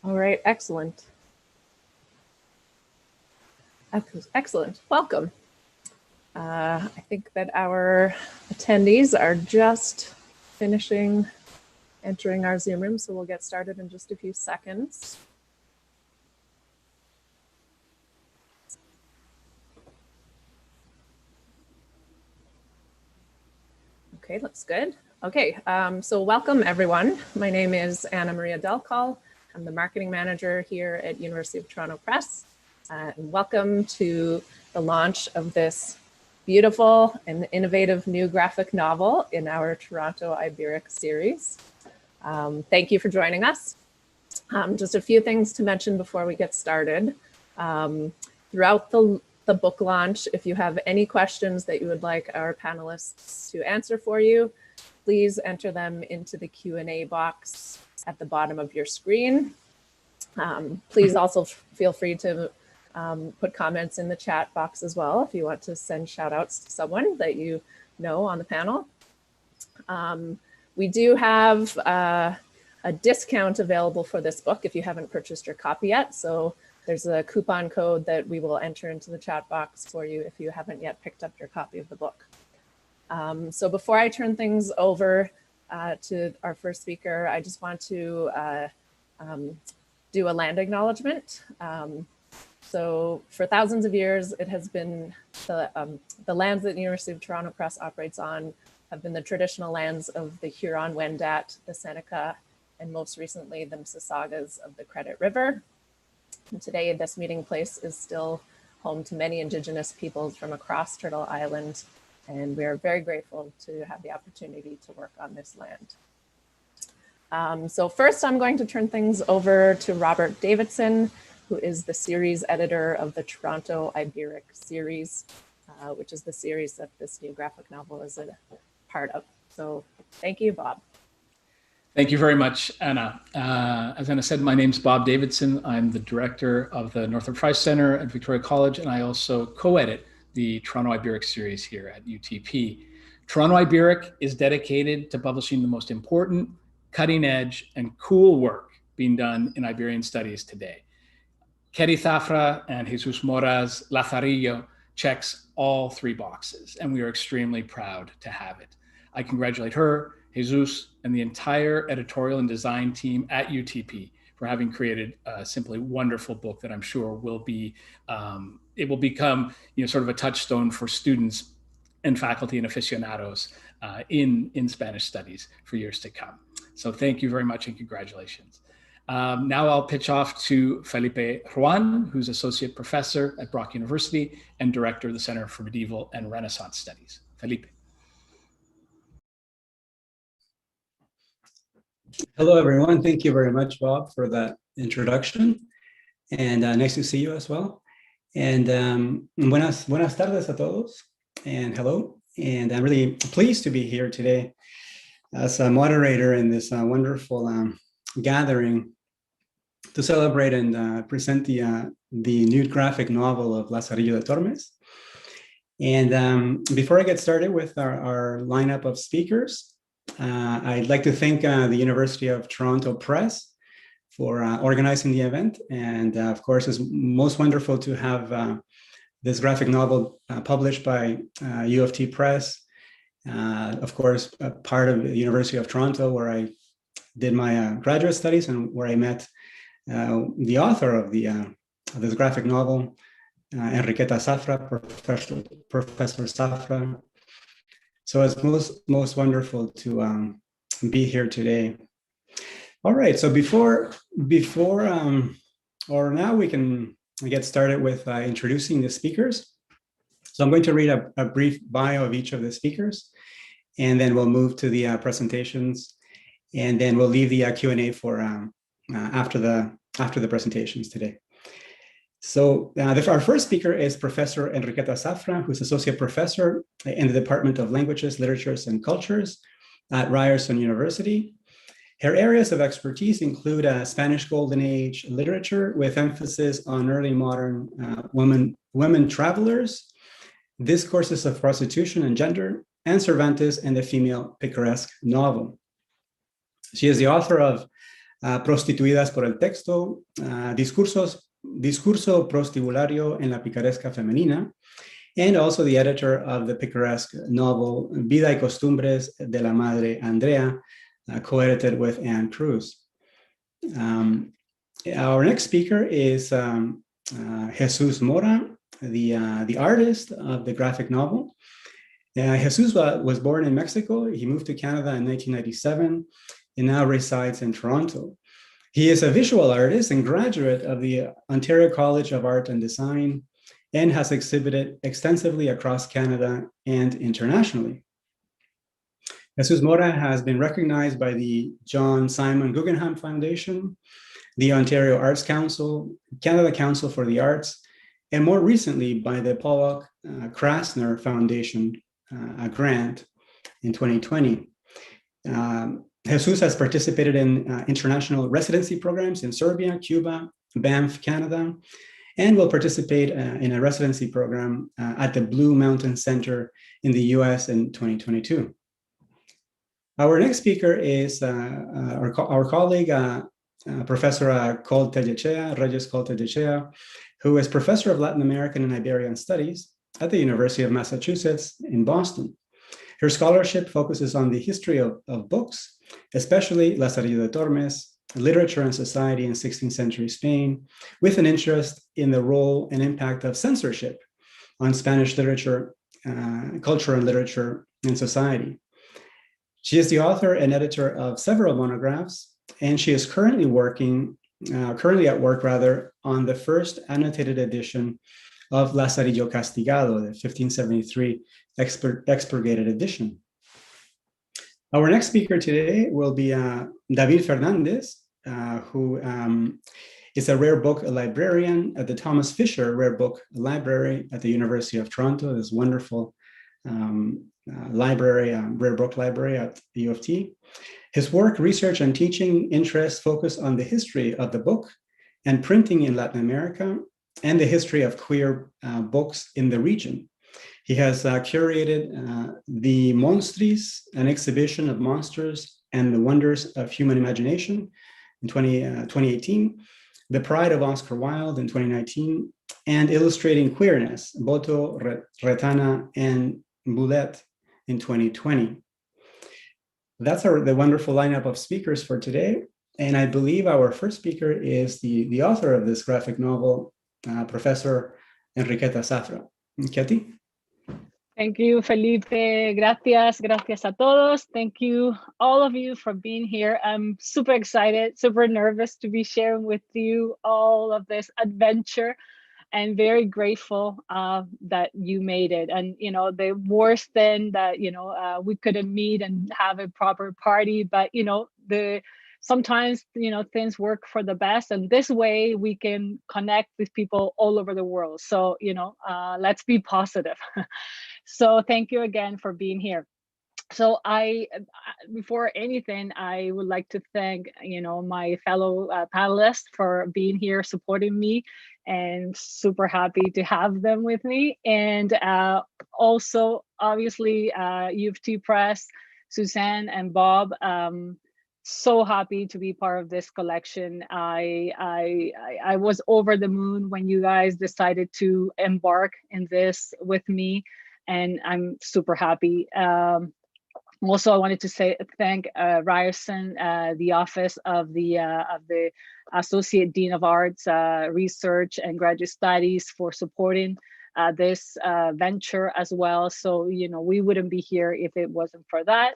All right, excellent. Excellent, welcome. I think that our attendees are just entering our Zoom room, so we'll get started in just a few seconds. Okay, looks good. Okay, so welcome everyone. My name is Anna Maria Delcal. I'm the marketing manager here at University of Toronto Press. And welcome to the launch of this beautiful and innovative new graphic novel in our Toronto Iberic series. Thank you for joining us. Just a few things to mention before we get started. Throughout the book launch, if you have any questions that you would like our panelists to answer for you, please enter them into the Q&A box at the bottom of your screen. Please also feel free to put comments in the chat box as well if you want to send shout outs to someone that you know on the panel. We do have a discount available for this book if you haven't purchased your copy yet. So there's a coupon code that we will enter into the chat box for you if you haven't yet picked up your copy of the book. So before I turn things over to our first speaker, I just want to do a land acknowledgement. So for thousands of years, it has been the lands that the University of Toronto Press operates on have been the traditional lands of the Huron-Wendat, the Seneca, and most recently the Mississaugas of the Credit River. And today, this meeting place is still home to many Indigenous peoples from across Turtle Island, and we are very grateful to have the opportunity to work on this land. So first, I'm going to turn things over to Robert Davidson, who is the series editor of the Toronto Iberic series, which is the series that this new graphic novel is a part of. So thank you, Bob. Thank you very much, Anna. As Anna said, my name's Bob Davidson. I'm the director of the Northrop Frye Center at Victoria College, and I also co-edit the Toronto Iberic series here at UTP. Toronto Iberic is dedicated to publishing the most important, cutting edge, and cool work being done in Iberian studies today. Enriqueta Safra and Jesus Mora's Lazarillo checks all three boxes, and we are extremely proud to have it. I congratulate her, Jesus, and the entire editorial and design team at UTP for having created a simply wonderful book that I'm sure will be, it will become sort of a touchstone for students and faculty and aficionados in Spanish studies for years to come. So thank you very much and congratulations. Now I'll pitch off to Felipe Juan, who's associate professor at Brock University and director of the Center for Medieval and Renaissance Studies. Felipe. Hello, everyone. Thank you very much, Bob, for that introduction. And nice to see you as well. And buenas tardes a todos. And hello. And I'm really pleased to be here today as a moderator in this wonderful gathering to celebrate and present the new graphic novel of Lazarillo de Tormes. And before I get started with our lineup of speakers, I'd like to thank the University of Toronto Press for organizing the event. And of course, it's most wonderful to have this graphic novel published by U of T Press. Of course, a part of the University of Toronto, where I did my graduate studies and where I met the author of this graphic novel, Enriqueta Safra, Professor Safra. So it's most wonderful to be here today. All right, so or now we can get started with introducing the speakers. So I'm going to read a brief bio of each of the speakers, and then we'll move to the presentations, and then we'll leave the Q&A for after the presentations today. So our first speaker is Professor Enriqueta Safra, who's Associate Professor in the Department of Languages, Literatures, and Cultures at Ryerson University. Her areas of expertise include Spanish Golden Age literature with emphasis on early modern women travelers, discourses of prostitution and gender, and Cervantes and the female picaresque novel. She is the author of Prostituidas por el texto, Discurso prostibulario en la picaresca femenina, and also the editor of the picaresque novel Vida y Costumbres de la Madre Andrea, co-edited with Anne Cruz. Our next speaker is Jesus Mora, the artist of the graphic novel. Jesus was born in Mexico. He moved to Canada in 1997 and now resides in Toronto. He is a visual artist and graduate of the Ontario College of Art and Design and has exhibited extensively across Canada and internationally. Jesus Mora has been recognized by the John Simon Guggenheim Foundation, the Ontario Arts Council, Canada Council for the Arts, and more recently by the Paul Krasner Foundation, a grant in 2020. Jesus has participated in international residency programs in Serbia, Cuba, Banff, Canada, and will participate in a residency program at the Blue Mountain Center in the US in 2022. Our next speaker is our colleague, Professor Regis Coll-Tellechea, who is Professor of Latin American and Iberian Studies at the University of Massachusetts in Boston. Her scholarship focuses on the history of books, especially Lazarillo de Tormes, literature and society in 16th century Spain, with an interest in the role and impact of censorship on Spanish literature, culture and literature and society. She is the author and editor of several monographs, and she is currently at work on the first annotated edition of Lazarillo Castigado, the 1573 expurgated edition. Our next speaker today will be David Fernandez, who is a rare book librarian at the Thomas Fisher Rare Book Library at the University of Toronto, this wonderful library, rare book library at the U of T. His work, research, and teaching interests focus on the history of the book and printing in Latin America and the history of queer books in the region. He has curated the Monstris, an exhibition of monsters and the wonders of human imagination in 2018, The Pride of Oscar Wilde in 2019, and Illustrating Queerness, Boto, Retana, and Boulette in 2020. That's the wonderful lineup of speakers for today. And I believe our first speaker is the author of this graphic novel, Professor Enriqueta Safra. Katy? Thank you, Felipe. Gracias a todos. Thank you, all of you, for being here. I'm super excited, super nervous to be sharing with you all of this adventure, and very grateful that you made it. And the worst thing that we couldn't meet and have a proper party, but sometimes things work for the best, and this way we can connect with people all over the world. So let's be positive. So thank you again for being here. So before anything, I would like to thank my fellow panelists for being here, supporting me, and super happy to have them with me. And also, obviously, U of T Press, Suzanne and Bob. So happy to be part of this collection. I was over the moon when you guys decided to embark in this with me, and I'm super happy. Also, I wanted to thank Ryerson, the Office of the Associate Dean of Arts, Research and Graduate Studies, for supporting this venture as well. So we wouldn't be here if it wasn't for that.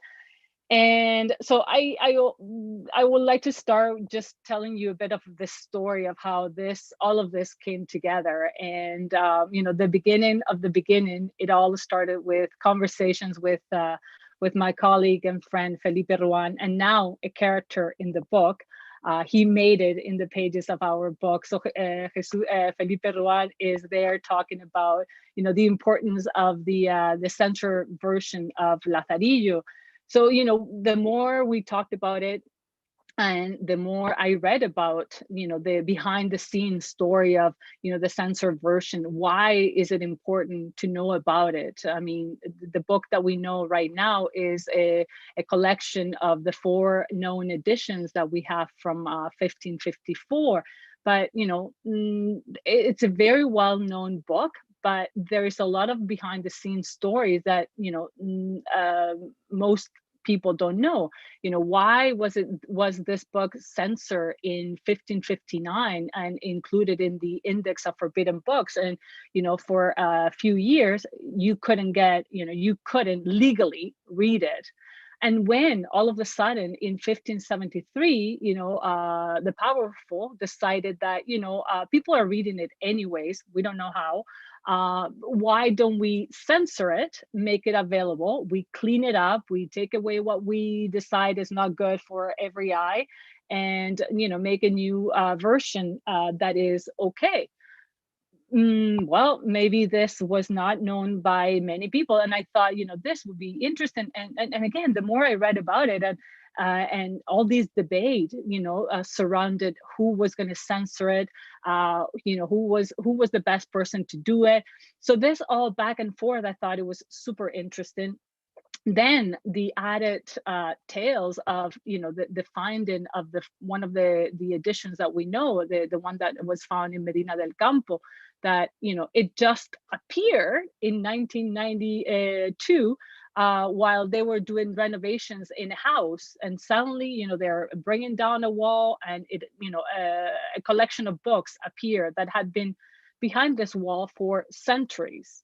And so I would like to start just telling you a bit of the story of how all of this came together. And the beginning of the beginning, it all started with conversations with my colleague and friend Felipe Ruan, and now a character in the book. He made it in the pages of our book. So Felipe Ruan is there talking about the importance of the censor version of Lazarillo. So the more we talked about it, And the more I read about, the behind the scenes story of, the censored version, why is it important to know about it? I mean, the book that we know right now is a collection of the 4 known editions that we have from 1554. But, it's a very well-known book, but there is a lot of behind the scenes stories that, most people don't know. Why was this book censored in 1559 and included in the Index of Forbidden Books? And for a few years you couldn't legally read it. And when all of a sudden in 1573, the powerful decided that, people are reading it anyways, we don't know how, why don't we censor it, make it available, we clean it up, we take away what we decide is not good for every eye, and make a new version that is okay. Well, maybe this was not known by many people, and I thought, this would be interesting. And again, the more I read about it, and all these debate, surrounded who was going to censor it, who was the best person to do it. So this all back and forth, I thought it was super interesting. Then the added tales of the finding of one of the editions that we know, the one that was found in Medina del Campo, that it just appeared in 1992 while they were doing renovations in a house, and suddenly they're bringing down a wall, and it a collection of books appeared that had been behind this wall for centuries.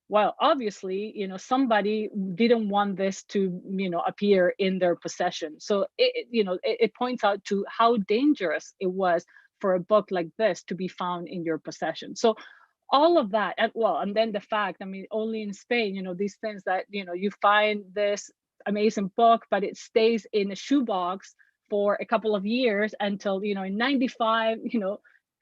Well, obviously, somebody didn't want this to, appear in their possession. So it points out to how dangerous it was for a book like this to be found in your possession. So all of that, and then the fact, I mean, only in Spain, these things that, you find this amazing book, but it stays in a shoebox for a couple of years until, in 95,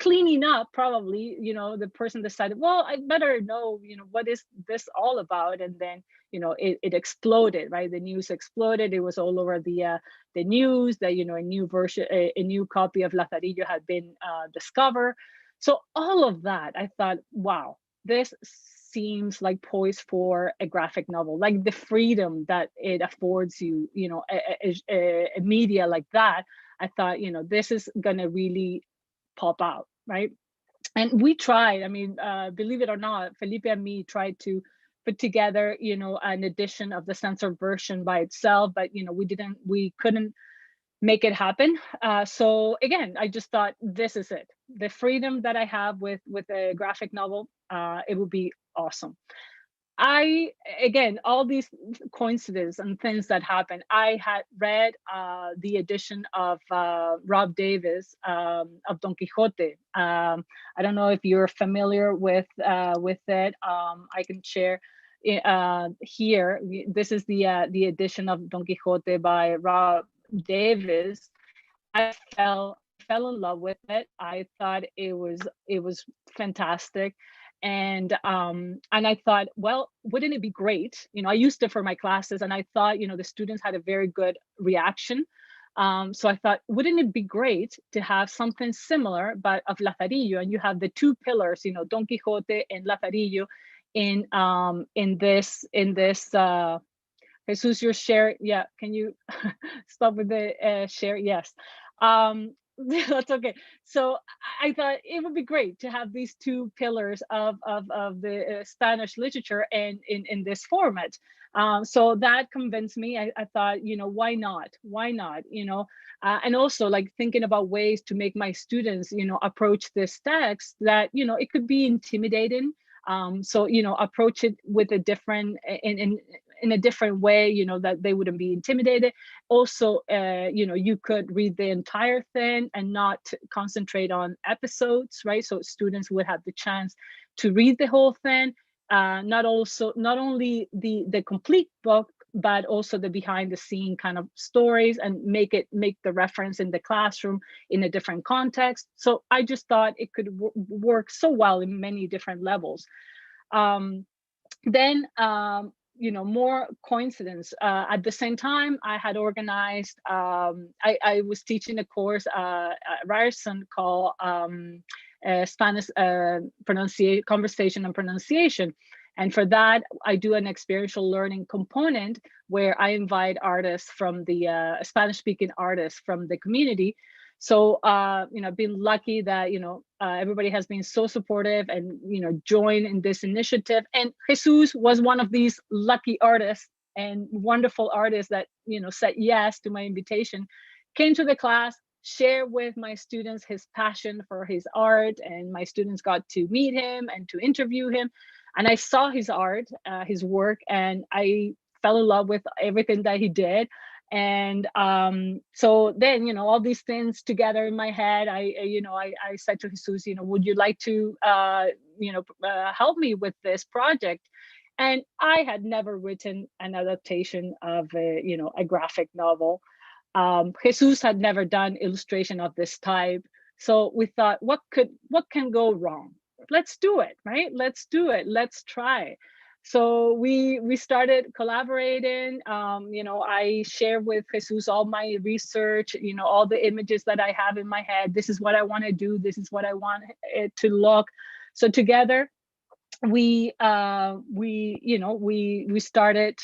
cleaning up, probably, the person decided, well, I better know, what is this all about? And then, it exploded, right? The news exploded. It was all over the news that, a new version, a new copy of Lazarillo had been discovered. So all of that, I thought, wow, this seems like poised for a graphic novel, like the freedom that it affords you, a media like that. I thought, this is gonna really pop out, right? And we tried, I mean, believe it or not, Felipe and me tried to put together, an edition of the censored version by itself, but we couldn't make it happen. So again, I just thought, this is it. The freedom that I have with a graphic novel, it would be awesome. Again, all these coincidences and things that happen, I had read the edition of Rob Davis of Don Quixote. I don't know if you're familiar with it. I can share here. This is the edition of Don Quixote by Rob Davis. I fell in love with it. I thought it was fantastic. And I thought, well, wouldn't it be great? I used it for my classes, and I thought, the students had a very good reaction. So I thought, wouldn't it be great to have something similar, but of Lazarillo, and you have the 2 pillars, Don Quixote and Lazarillo, in this Jesus, your share. Yeah, can you stop with the share? Yes. That's okay. So I thought it would be great to have these 2 pillars of the Spanish literature and in this format. So that convinced me. I thought, why not? Why not? And also, like, thinking about ways to make my students, approach this text that, it could be intimidating. So, approach it with a different, in a different way, that they wouldn't be intimidated. Also, you could read the entire thing and not concentrate on episodes, right? So students would have the chance to read the whole thing, not only the complete book, but also the behind the scene kind of stories, and make the reference in the classroom in a different context. So I just thought it could work so well in many different levels. Then more coincidence. At the same time, I had organized, I was teaching a course at Ryerson called Spanish Conversation and Pronunciation. And for that, I do an experiential learning component where I invite artists from the Spanish-speaking artists from the community. So, I've been lucky that, everybody has been so supportive and, joined in this initiative. And Jesus was one of these lucky artists and wonderful artists that, said yes to my invitation, came to the class, shared with my students his passion for his art. And my students got to meet him and to interview him. And I saw his art, his work, and I fell in love with everything that he did. And so then, all these things together in my head, I said to Jesus, would you like to, help me with this project? And I had never written an adaptation of a graphic novel. Jesus had never done illustration of this type. So we thought, what can go wrong? Let's do it, right? Let's do it. Let's try. So we started collaborating. I share with Jesus all my research, all the images that I have in my head. This is what I want to do. This is what I want it to look. So together, we started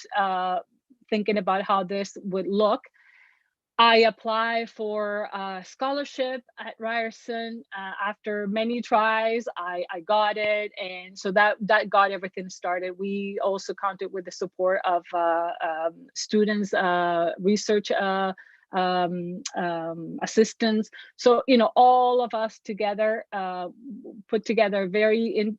thinking about how this would look. I applied for a scholarship at Ryerson. After many tries, I got it. And so that got everything started. We also counted with the support of students, research assistants. So, all of us together put together a very,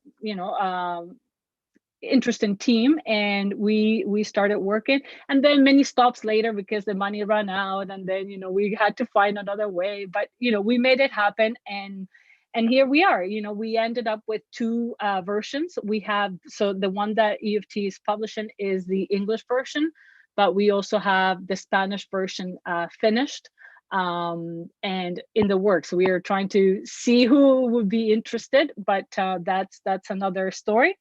interesting team, and we started working. And then many stops later because the money ran out, and then we had to find another way, but we made it happen. And here we are. We ended up with two versions. We have, so the one that U of T is publishing is the English version, but we also have the Spanish version finished and in the works. We are trying to see who would be interested, but that's another story.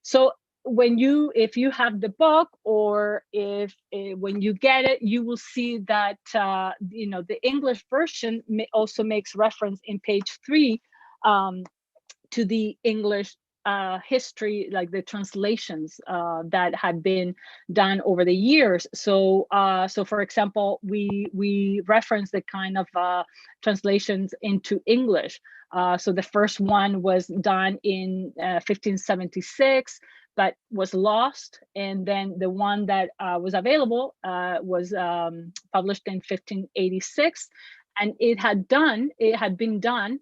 So if you have the book, or when you get it, you will see that the English version also makes reference in page 3 to the English history, like the translations that had been done over the years. So for example, we reference the kind of translations into English. So the first one was done in 1576, but was lost. And then the one that was available was published in 1586. And it had been done,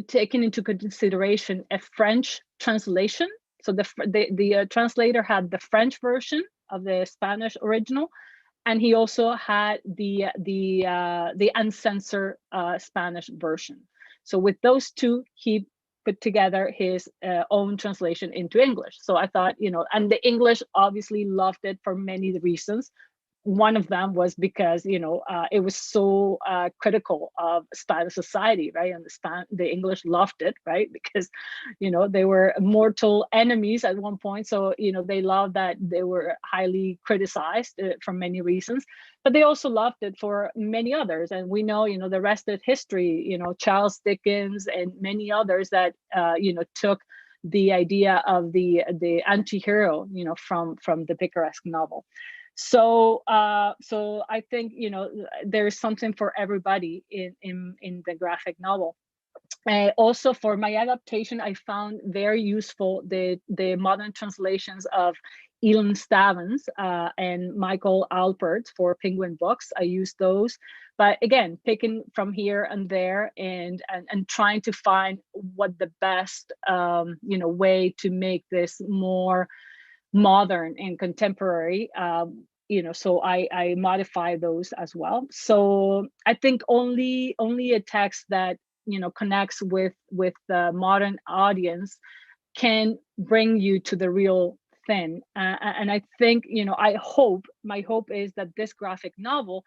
taking into consideration a French translation. So the translator had the French version of the Spanish original, and he also had the uncensored Spanish version. So with those two, he put together his own translation into English. So I thought, and the English obviously loved it for many reasons. One of them was because it was so critical of Spanish society, right? And the English loved it, right? Because they were mortal enemies at one point. So they loved that they were highly criticized for many reasons, but they also loved it for many others. And we know the rest of history. Charles Dickens and many others that took the idea of the anti-hero from the picaresque novel. So I think there's something for everybody in the graphic novel. Also, for my adaptation, I found very useful the modern translations of Elon Stavans and Michael Alpert for Penguin Books. I used those, but again, picking from here and there and trying to find what the best way to make this more modern and contemporary. So I modify those as well. So I think only a text that connects with the modern audience can bring you to the real thing. And I think my hope is that this graphic novel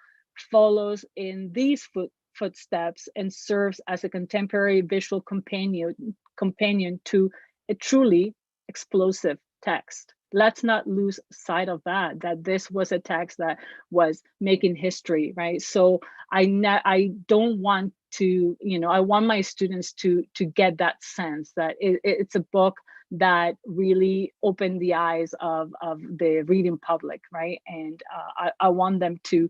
follows in these footsteps and serves as a contemporary visual companion to a truly explosive text. let's not lose sight of that this was a text that was making history, right? So I don't want to, I want my students to get that sense that it's a book that really opened the eyes of the reading public, right? And I want them to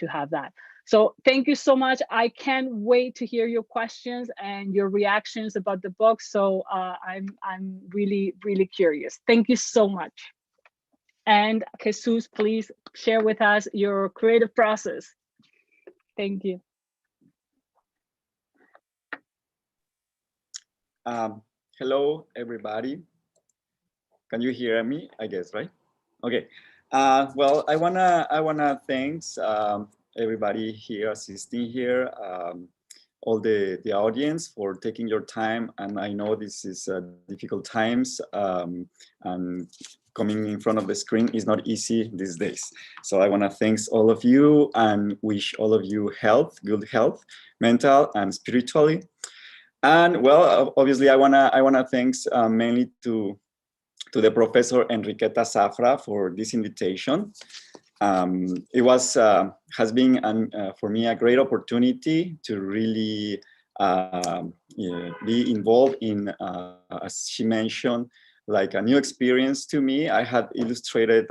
have that. So thank you so much. I can't wait to hear your questions and your reactions about the book. So I'm really, really curious. Thank you so much. And Jesus, please share with us your creative process. Thank you. Hello, everybody. Can you hear me? I guess, right? Okay. Well, I wanna thanks everybody here assisting here, all the audience for taking your time. And I know this is difficult times, and coming in front of the screen is not easy these days. So I wanna thanks all of you and wish all of you health, good health, mental and spiritually. And well, obviously I wanna thanks mainly to the Professor Enriqueta Safra for this invitation. It was has been for me a great opportunity to really be involved in, as she mentioned, like a new experience to me. I had illustrated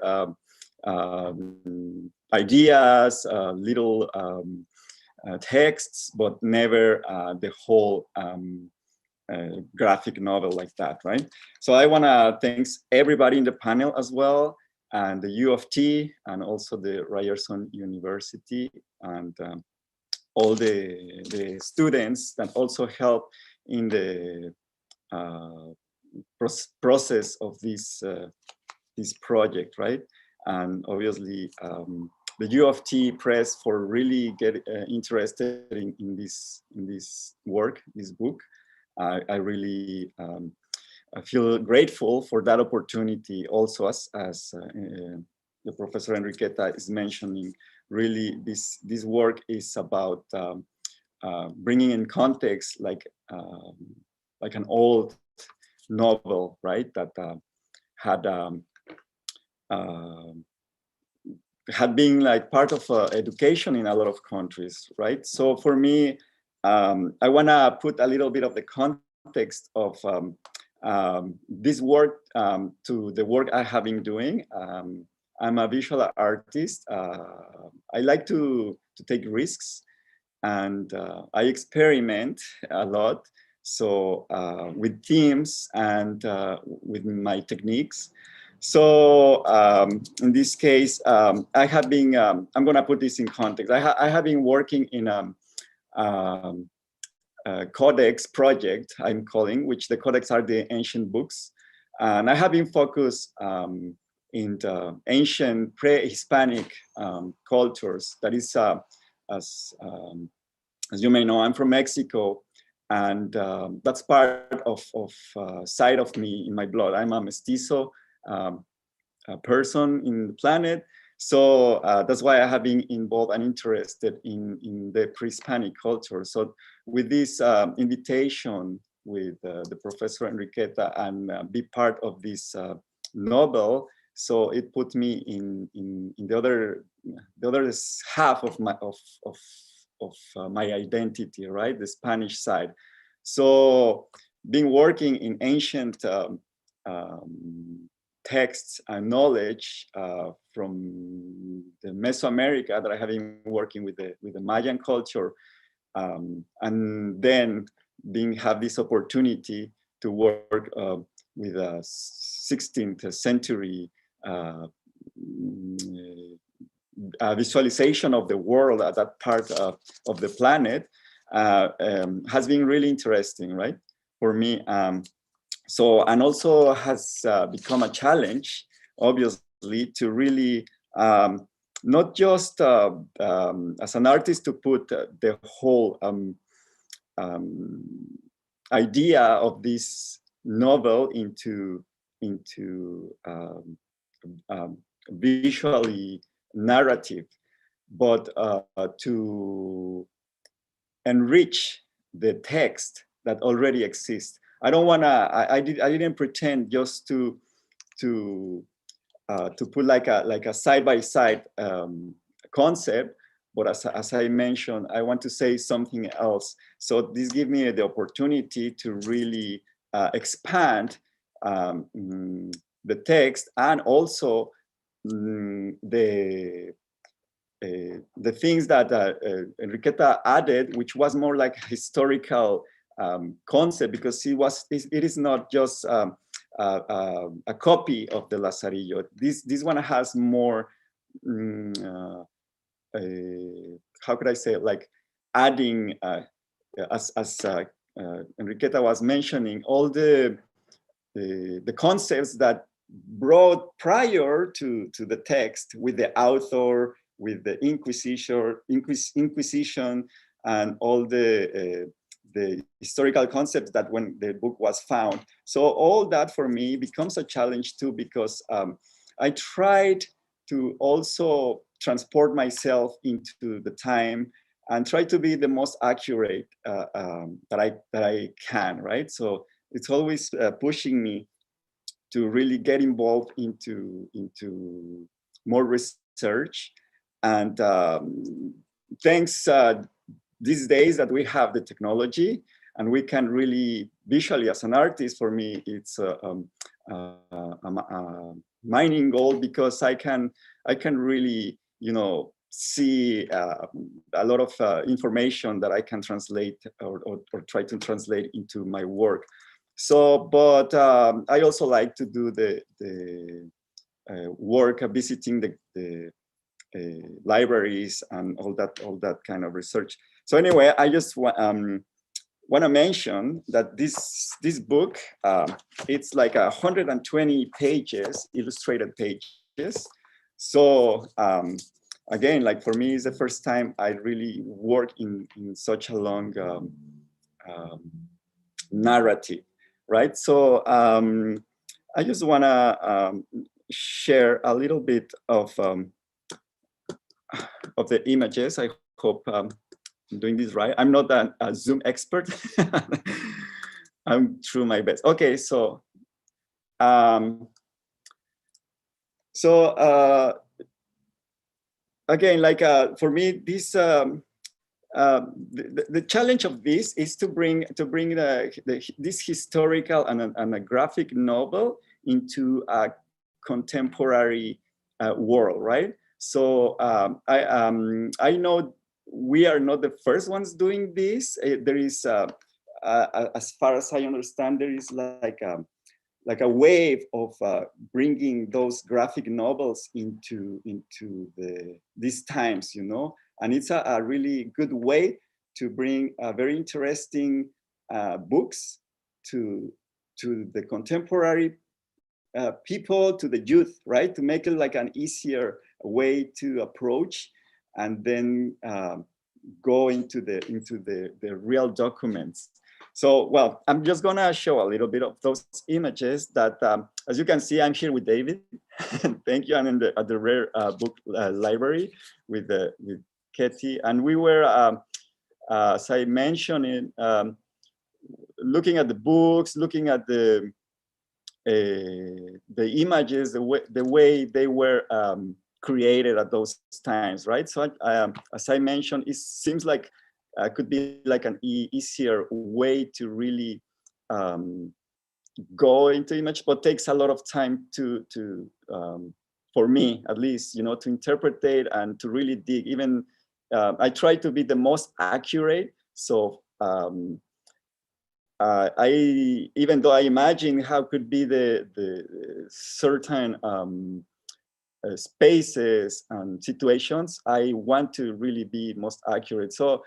ideas, little texts, but never the whole graphic novel like that, right? So I want to thanks everybody in the panel as well, and the U of T, and also the Ryerson University, and all the students that also help in the process of this this project, right? And obviously the U of T Press for really get interested in this work, this book. I really I feel grateful for that opportunity. Also, as the Professor Enriqueta is mentioning, really this work is about bringing in context like an old novel, right? That had been like part of education in a lot of countries, right? So for me, I want to put a little bit of the context of this work to the work I have been doing. I'm a visual artist. I like to take risks, and I experiment a lot. So with themes and with my techniques. So in this case, I have been, I'm gonna put this in context. I have been working in codex project, I'm calling, which the codex are the ancient books. And I have been focused in the ancient pre-Hispanic cultures. That is, as you may know, I'm from Mexico, and that's part of side of me in my blood. I'm a mestizo person in the planet. So that's why I have been involved and interested in the pre-Hispanic culture. So with this invitation with the Professor Enriqueta and be part of this novel, so it put me in the other half of my identity, right? The Spanish side. So being working in ancient texts and knowledge from the Mesoamerica that I have been working with the Mayan culture, and then have this opportunity to work with a 16th century visualization of the world at that part of the planet has been really interesting, right, for me. So, and also has become a challenge, obviously, to really not just as an artist to put the whole idea of this novel into visually narrative, but to enrich the text that already exists. I don't want to. I didn't pretend just to to put like a side-by-side concept. But as I mentioned, I want to say something else. So this gives me the opportunity to really expand the text, and also the things that Enriqueta added, which was more like a historical concept, because it is not just a copy of the Lazarillo. This one has more, how could I say it? Like adding, as Enriqueta was mentioning, all the concepts that brought prior to the text, with the author, with the Inquisition, and all the historical concepts that when the book was found. So all that for me becomes a challenge too, because I tried to also transport myself into the time and try to be the most accurate that I can, right? So it's always pushing me to really get involved into more research. And thanks these days that we have the technology, and we can really visually, as an artist, for me, it's a mining goal, because I can really, see a lot of information that I can translate or try to translate into my work. So, but I also like to do the work of visiting the libraries and all that kind of research. So anyway, I just want to mention that this book, it's like 120 pages, illustrated pages. So again, like for me, it's the first time I really work in such a long narrative, right? So I just want to share a little bit of the images. I hope I'm doing this right. I'm not a Zoom expert. I'm trying my best. Okay, so again, like for me, this the challenge of this is to bring this historical and a graphic novel into a contemporary world, right? So I know we are not the first ones doing this. There is, as far as I understand, there is like a wave of bringing those graphic novels into these times, and it's a really good way to bring very interesting books to the contemporary people, to the youth, right? To make it like an easier way to approach, and then go into the real documents. So, well, I'm just gonna show a little bit of those images that, as you can see, I'm here with David. Thank you. I'm at the Rare Book Library with Katie, and we were, as I mentioned, looking at the books, looking at the images, the way they were created at those times, right? So as I mentioned, it seems like could be like an easier way to really go into image, but takes a lot of time to for me at least, to interpret it and to really dig. Even I try to be the most accurate. So even though I imagine how could be the certain spaces and situations, I want to really be most accurate. So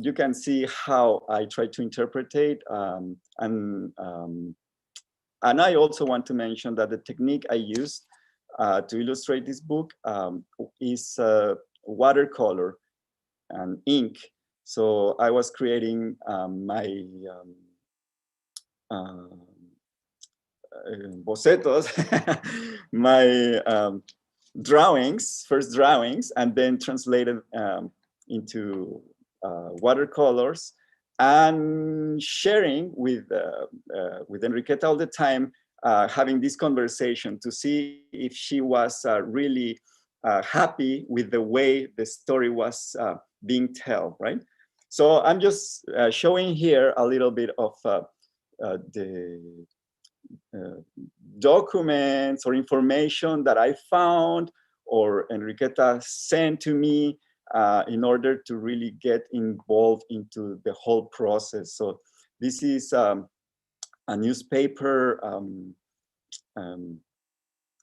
you can see how I try to interpret it, and I also want to mention that the technique I used to illustrate this book is watercolor and ink. So I was creating my bocetos, my first drawings, and then translated into watercolors, and sharing with Enriqueta all the time having this conversation to see if she was really happy with the way the story was being told, right? So I'm just showing here a little bit of the documents or information that I found or Enriqueta sent to me in order to really get involved into the whole process. So this is a newspaper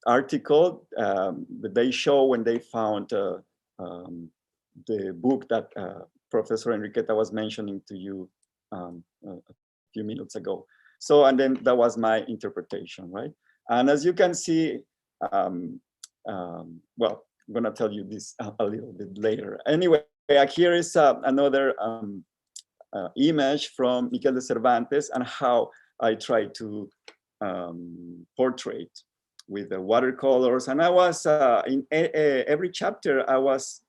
article that they show when they found the book that Professor Enriqueta was mentioning to you a few minutes ago. So, and then that was my interpretation, right? And as you can see, well, I'm gonna tell you this a little bit later. Anyway, here is another image from Miguel de Cervantes and how I try to portray with the watercolors. And I was, in every chapter, I was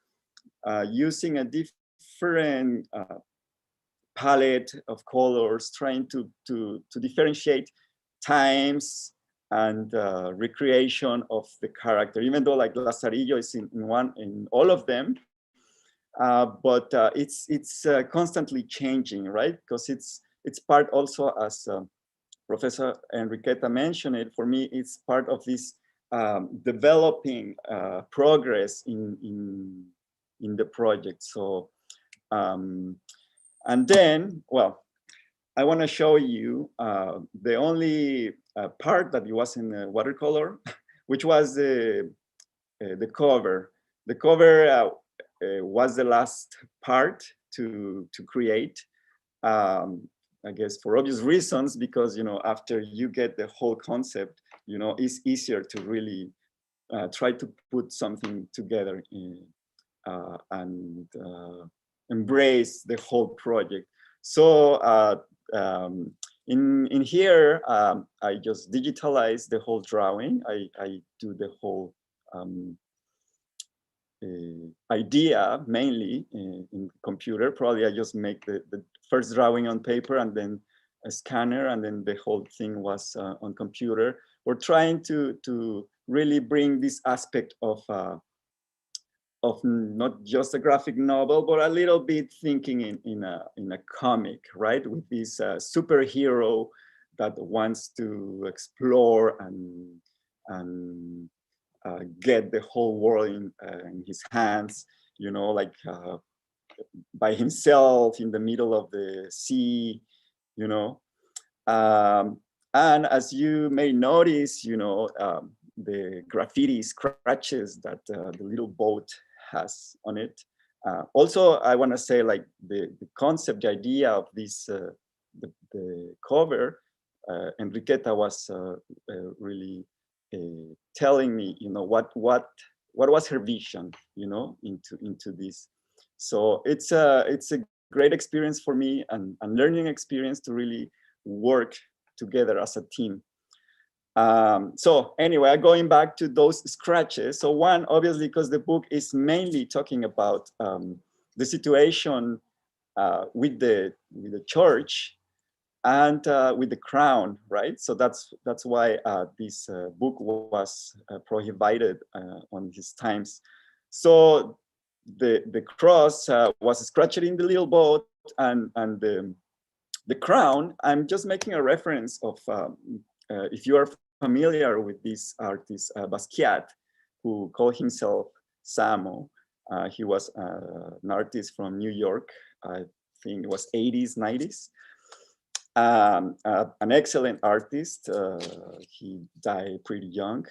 using a different palette of colors, trying to differentiate times and recreation of the character, even though like Lazarillo is in all of them, but it's constantly changing, right? Because it's part also, as Professor Enriqueta mentioned it, for me, it's part of this developing progress in the project. So, and then, well, I want to show you the only part that was in watercolor, which was the cover. The cover was the last part to create. I guess for obvious reasons, because, you know, after you get the whole concept, you know, it's easier to really try to put something together and embrace the whole project. So in here, I just digitalize the whole drawing. I do the whole idea mainly in computer. Probably I just make the first drawing on paper and then a scanner, and then the whole thing was on computer. We're trying to really bring this aspect of not just a graphic novel, but a little bit thinking in a comic, right? With this superhero that wants to explore and get the whole world in his hands, you know, like by himself in the middle of the sea, you know. And as you may notice, you know, the graffiti scratches that the little boat has on it. Also, I want to say, like, the concept, the idea of this, the cover, Enriqueta was really telling me, you know, what was her vision, you know, into this. So it's a great experience for me and learning experience to really work together as a team. So anyway, going back to those scratches. So one, obviously, because the book is mainly talking about the situation with the church and with the crown, right? So that's why this book was prohibited on his times. So the cross was scratched in the little boat, and the crown. I'm just making a reference of if you are familiar with this artist Basquiat, who called himself Samo. He was an artist from New York. I think it was 80s, 90s. An excellent artist. He died pretty young.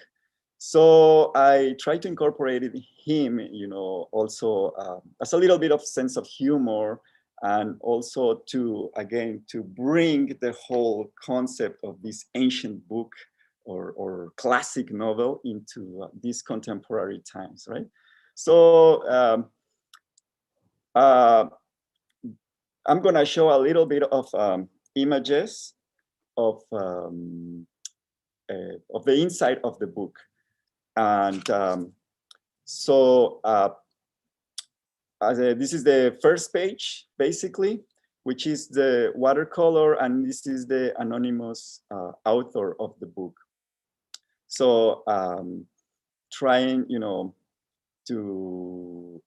So I try to incorporate him, you know, also as a little bit of sense of humor, and also to, again, to bring the whole concept of this ancient book or classic novel into these contemporary times, right? So I'm gonna show a little bit of images of the inside of the book. And so this is the first page, basically, which is the watercolor, and this is the anonymous author of the book. So trying, you know, to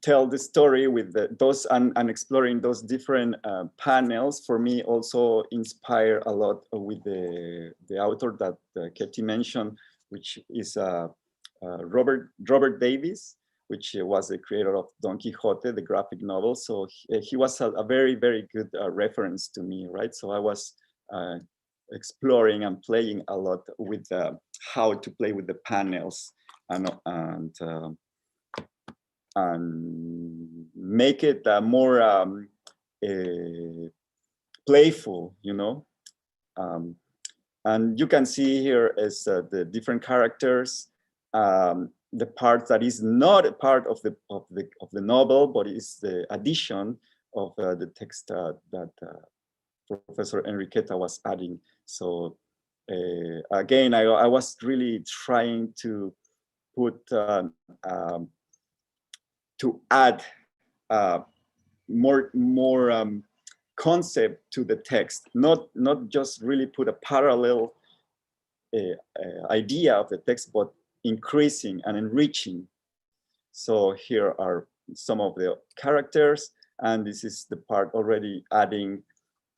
tell the story with those and exploring those different panels, for me also inspired a lot with the author that Katie mentioned, which is Robert Davis, which was the creator of Don Quixote, the graphic novel. So he was a very, very good reference to me, right? So I was exploring and playing a lot with how to play with the panels and make it more playful, you know. And you can see here is the different characters, the part that is not a part of the novel, but is the addition of the text that Professor Enriqueta was adding. So again, I was really trying to put to add more concept to the text, not just really put a parallel idea of the text, but increasing and enriching. So here are some of the characters, and this is the part already adding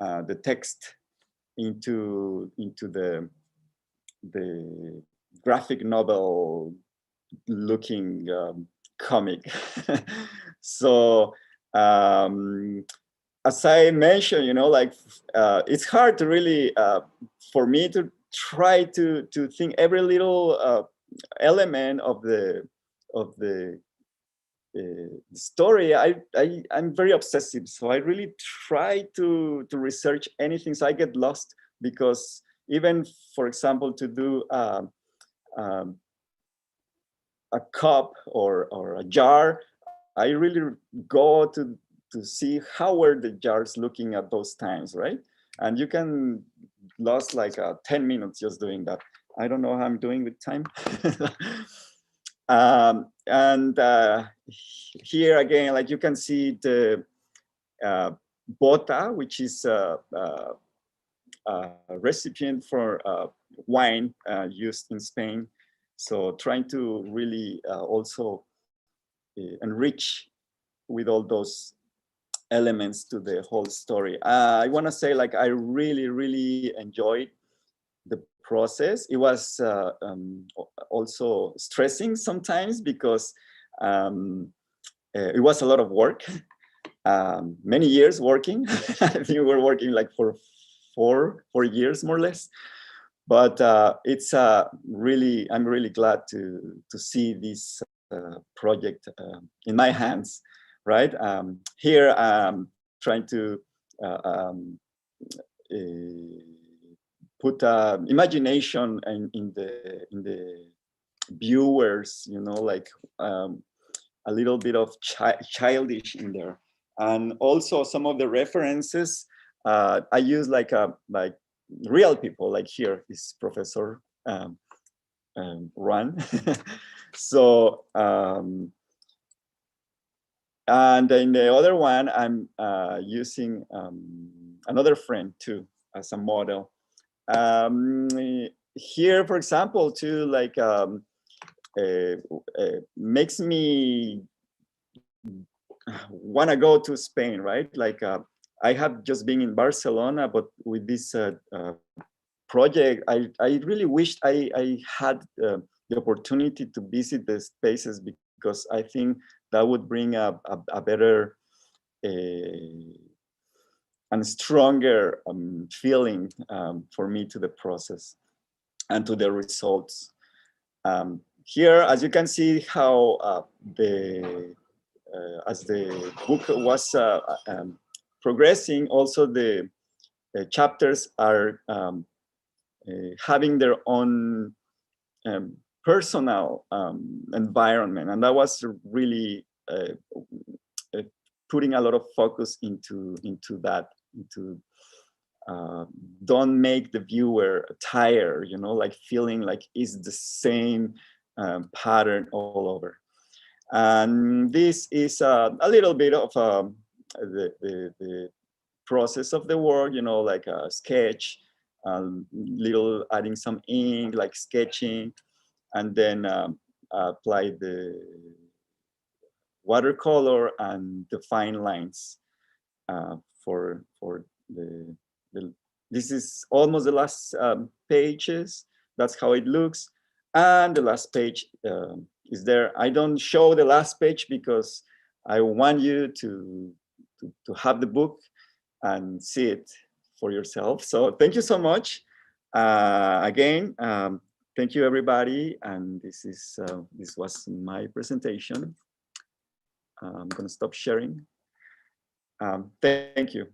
the text into the graphic novel looking comic. So as I mentioned, you know, like it's hard to really for me to try to think every little element of the story. I'm very obsessive, so I really try to research anything, so I get lost, because even, for example, to do a cup or a jar, I really go to see how were the jars looking at those times, right? And you can lose like 10 minutes just doing that. I don't know how I'm doing with time. And here again, like you can see the bota, which is a recipient for wine used in Spain. So trying to really also enrich with all those elements to the whole story. I want to say, like, I really, really enjoyed the process. It was also stressing sometimes, because it was a lot of work. Many years working. I think we were working like for four years more or less. But it's really, I'm really glad to see this project in my hands, right? Here I'm trying to put imagination in the viewers, you know, like a little bit of childish in there. And also some of the references I use like real people, like here is Professor Juan. So and in the other one, I'm using another friend too as a model. Here, for example, too, like makes me want to go to Spain, right? Like I have just been in Barcelona, but with this project, I really wished I had the opportunity to visit the spaces, because I think that would bring a better and stronger feeling for me to the process and to the results. Here, as you can see, how as the book was progressing, also the chapters are having their own personal environment, and that was really putting a lot of focus into that, don't make the viewer tired, you know, like feeling like it's the same pattern all over. And this is a little bit of the process of the work, you know, like a sketch, little adding some ink, like sketching, and then apply the watercolor and define lines for the this is almost the last pages. That's how it looks. And the last page is there. I don't show the last page because I want you to have the book and see it for yourself. So thank you so much. Again, thank you everybody. And this was my presentation. I'm gonna stop sharing. Thank you.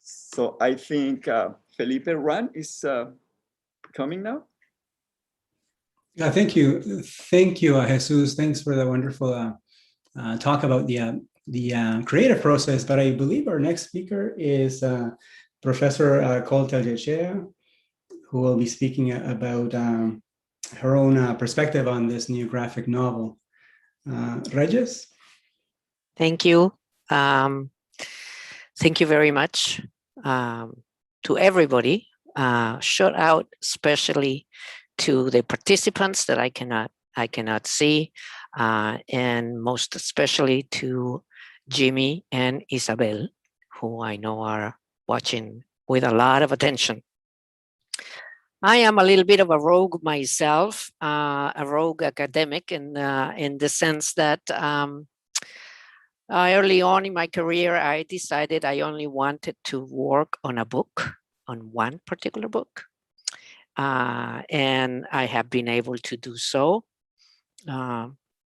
So I think Felipe Ran is coming now. Yeah, thank you, Jesus. Thanks for the wonderful talk about the creative process. But I believe our next speaker is Professor Talger, who will be speaking about her own perspective on this new graphic novel. Regis? Thank you. Thank you very much to everybody. Shout out especially to the participants that I cannot see, and most especially to Jimmy and Isabel, who I know are watching with a lot of attention. I am a little bit of a rogue myself, a rogue academic in the sense that early on in my career, I decided I only wanted to work on a book, on one particular book. And I have been able to do so,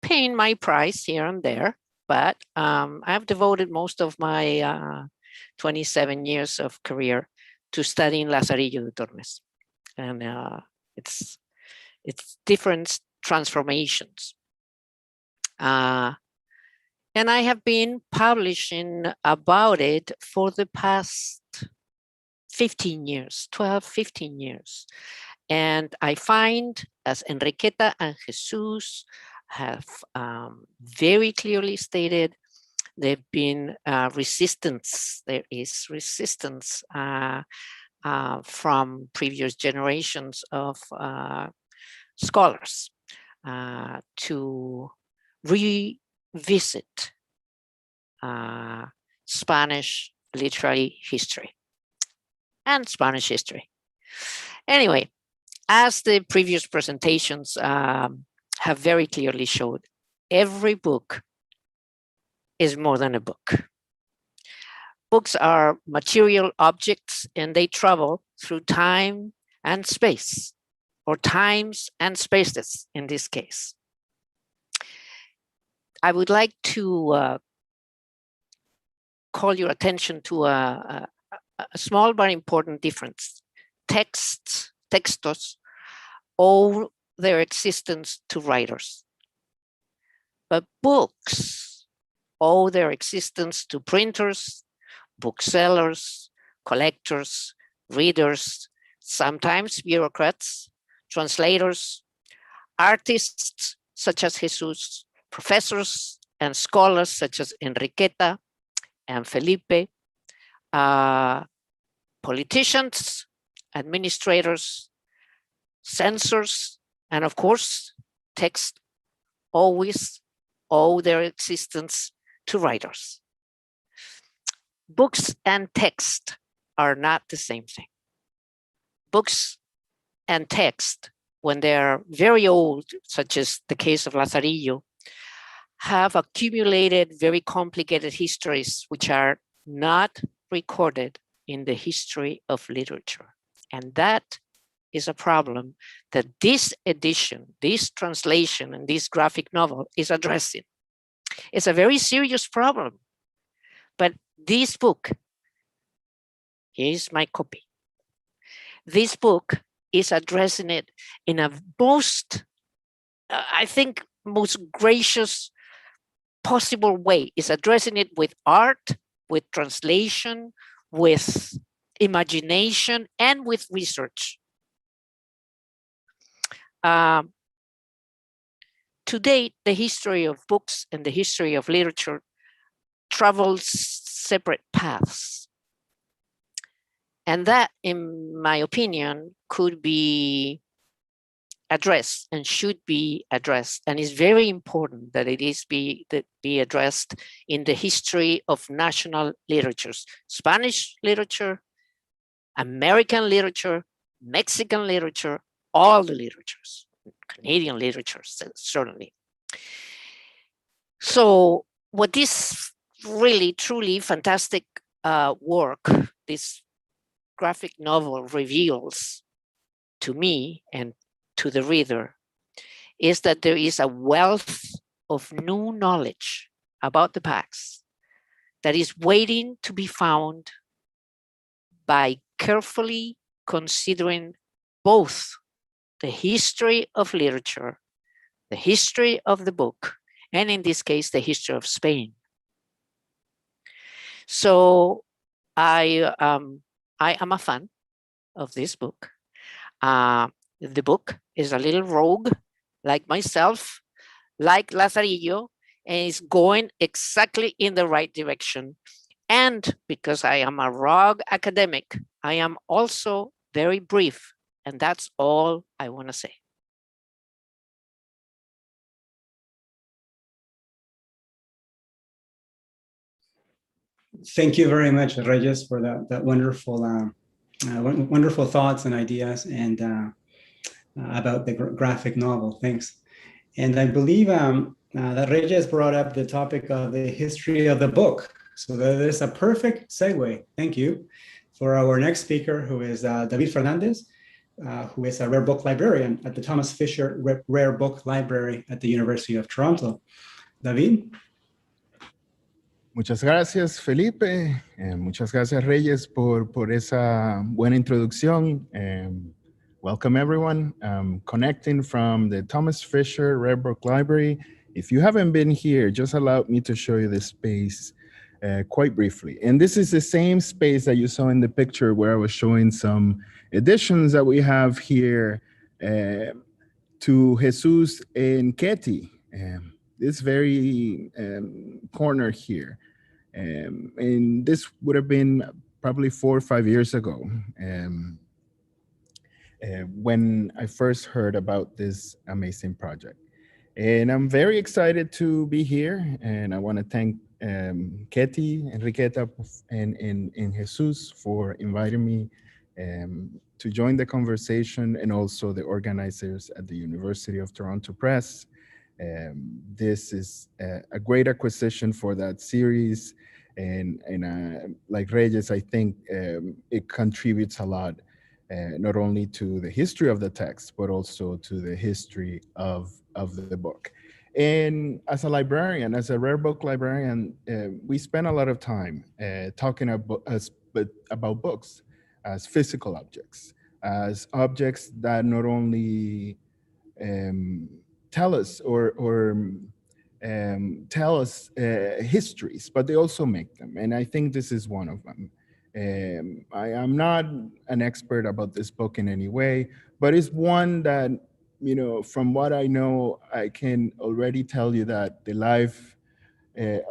paying my price here and there. But I've devoted most of my 27 years of career to studying Lazarillo de Tormes. And it's different transformations. And I have been publishing about it for the past 15 years, 12, 15 years. And I find, as Enriqueta and Jesus have very clearly stated, there've been resistance. There is resistance from previous generations of scholars to revisit Spanish literary history and Spanish history. Anyway, as the previous presentations have very clearly showed, every book is more than a book. Books are material objects and they travel through time and space, or times and spaces in this case. I would like to call your attention to a small but important difference. Textos owe their existence to writers, but books owe their existence to printers, booksellers, collectors, readers, sometimes bureaucrats, translators, artists such as Jesus, professors and scholars such as Enriqueta and Felipe, politicians, administrators, censors, and of course, text always owe their existence to writers. Books and text are not the same thing. Books and text, when they're very old, such as the case of Lazarillo, have accumulated very complicated histories which are not recorded in the history of literature. And that is a problem that this edition, this translation, and this graphic novel is addressing. It's a very serious problem. But this book, here's my copy. This book is addressing it in a most, I think, most gracious possible way. It's addressing it with art, with translation, with imagination, and with research. To date, the history of books and the history of literature travels separate paths. And that, in my opinion, could be addressed and should be addressed. And it's very important that it is be addressed in the history of national literatures, Spanish literature, American literature, Mexican literature, all the literatures, Canadian literature, certainly. So what this really, truly fantastic work, this graphic novel reveals to me and to the reader, is that there is a wealth of new knowledge about the past that is waiting to be found by carefully considering both the history of literature, the history of the book, and in this case, the history of Spain. So I am a fan of this book. The book is a little rogue, like myself, like Lazarillo, and is going exactly in the right direction. And because I am a rogue academic, I am also very brief, and that's all I want to say. Thank you very much, Reyes, for that wonderful, wonderful thoughts and ideas and about the graphic novel. Thanks. And I believe that Reyes brought up the topic of the history of the book. So that is a perfect segue, thank you, for our next speaker, who is David Fernandez, who is a rare book librarian at the Thomas Fisher Rare Book Library at the University of Toronto. David? Muchas gracias, Felipe. Muchas gracias, Reyes, por esa buena introducción. Welcome, everyone. Connecting from the Thomas Fisher Rare Book Library. If you haven't been here, just allow me to show you this space quite briefly. And this is the same space that you saw in the picture where I was showing some editions that we have here to Jesus and Ketty. This very corner here. And this would have been probably 4 or 5 years ago when I first heard about this amazing project. And I'm very excited to be here. And I want to thank Ketty, Enriqueta, and Jesus for inviting me to join the conversation, and also the organizers at the University of Toronto Press. This is a great acquisition for that series, and like Reyes, I think it contributes a lot, not only to the history of the text, but also to the history of the book. And as a librarian, as a rare book librarian, we spend a lot of time talking about books as physical objects, as objects that not only tell us tell us histories, but they also make them. And I think this is one of them. I am not an expert about this book in any way, but it's one that, you know, from what I know, I can already tell you that the life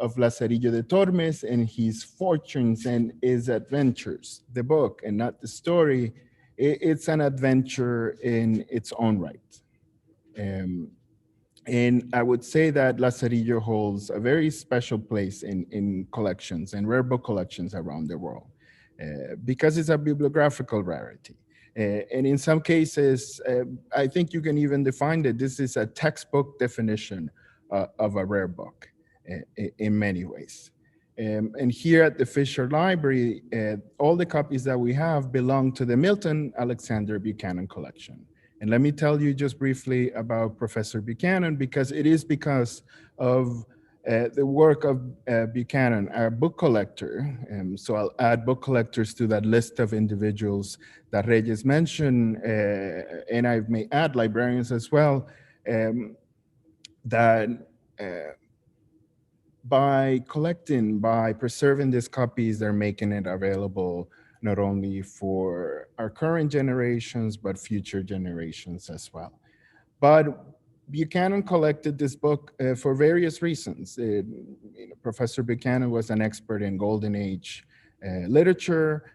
of Lazarillo de Tormes and his fortunes and his adventures, the book and not the story, it's an adventure in its own right. And I would say that Lazarillo holds a very special place in collections and rare book collections around the world because it's a bibliographical rarity. And in some cases, I think you can even define that this is a textbook definition of a rare book in many ways. And here at the Fisher Library, all the copies that we have belong to the Milton Alexander Buchanan collection. And let me tell you just briefly about Professor Buchanan, because it is because of the work of Buchanan, our book collector. So I'll add book collectors to that list of individuals that Reyes mentioned, and I may add librarians as well, that by collecting, by preserving these copies, they're making it available not only for our current generations, but future generations as well. But Buchanan collected this book for various reasons. Professor Buchanan was an expert in Golden Age literature,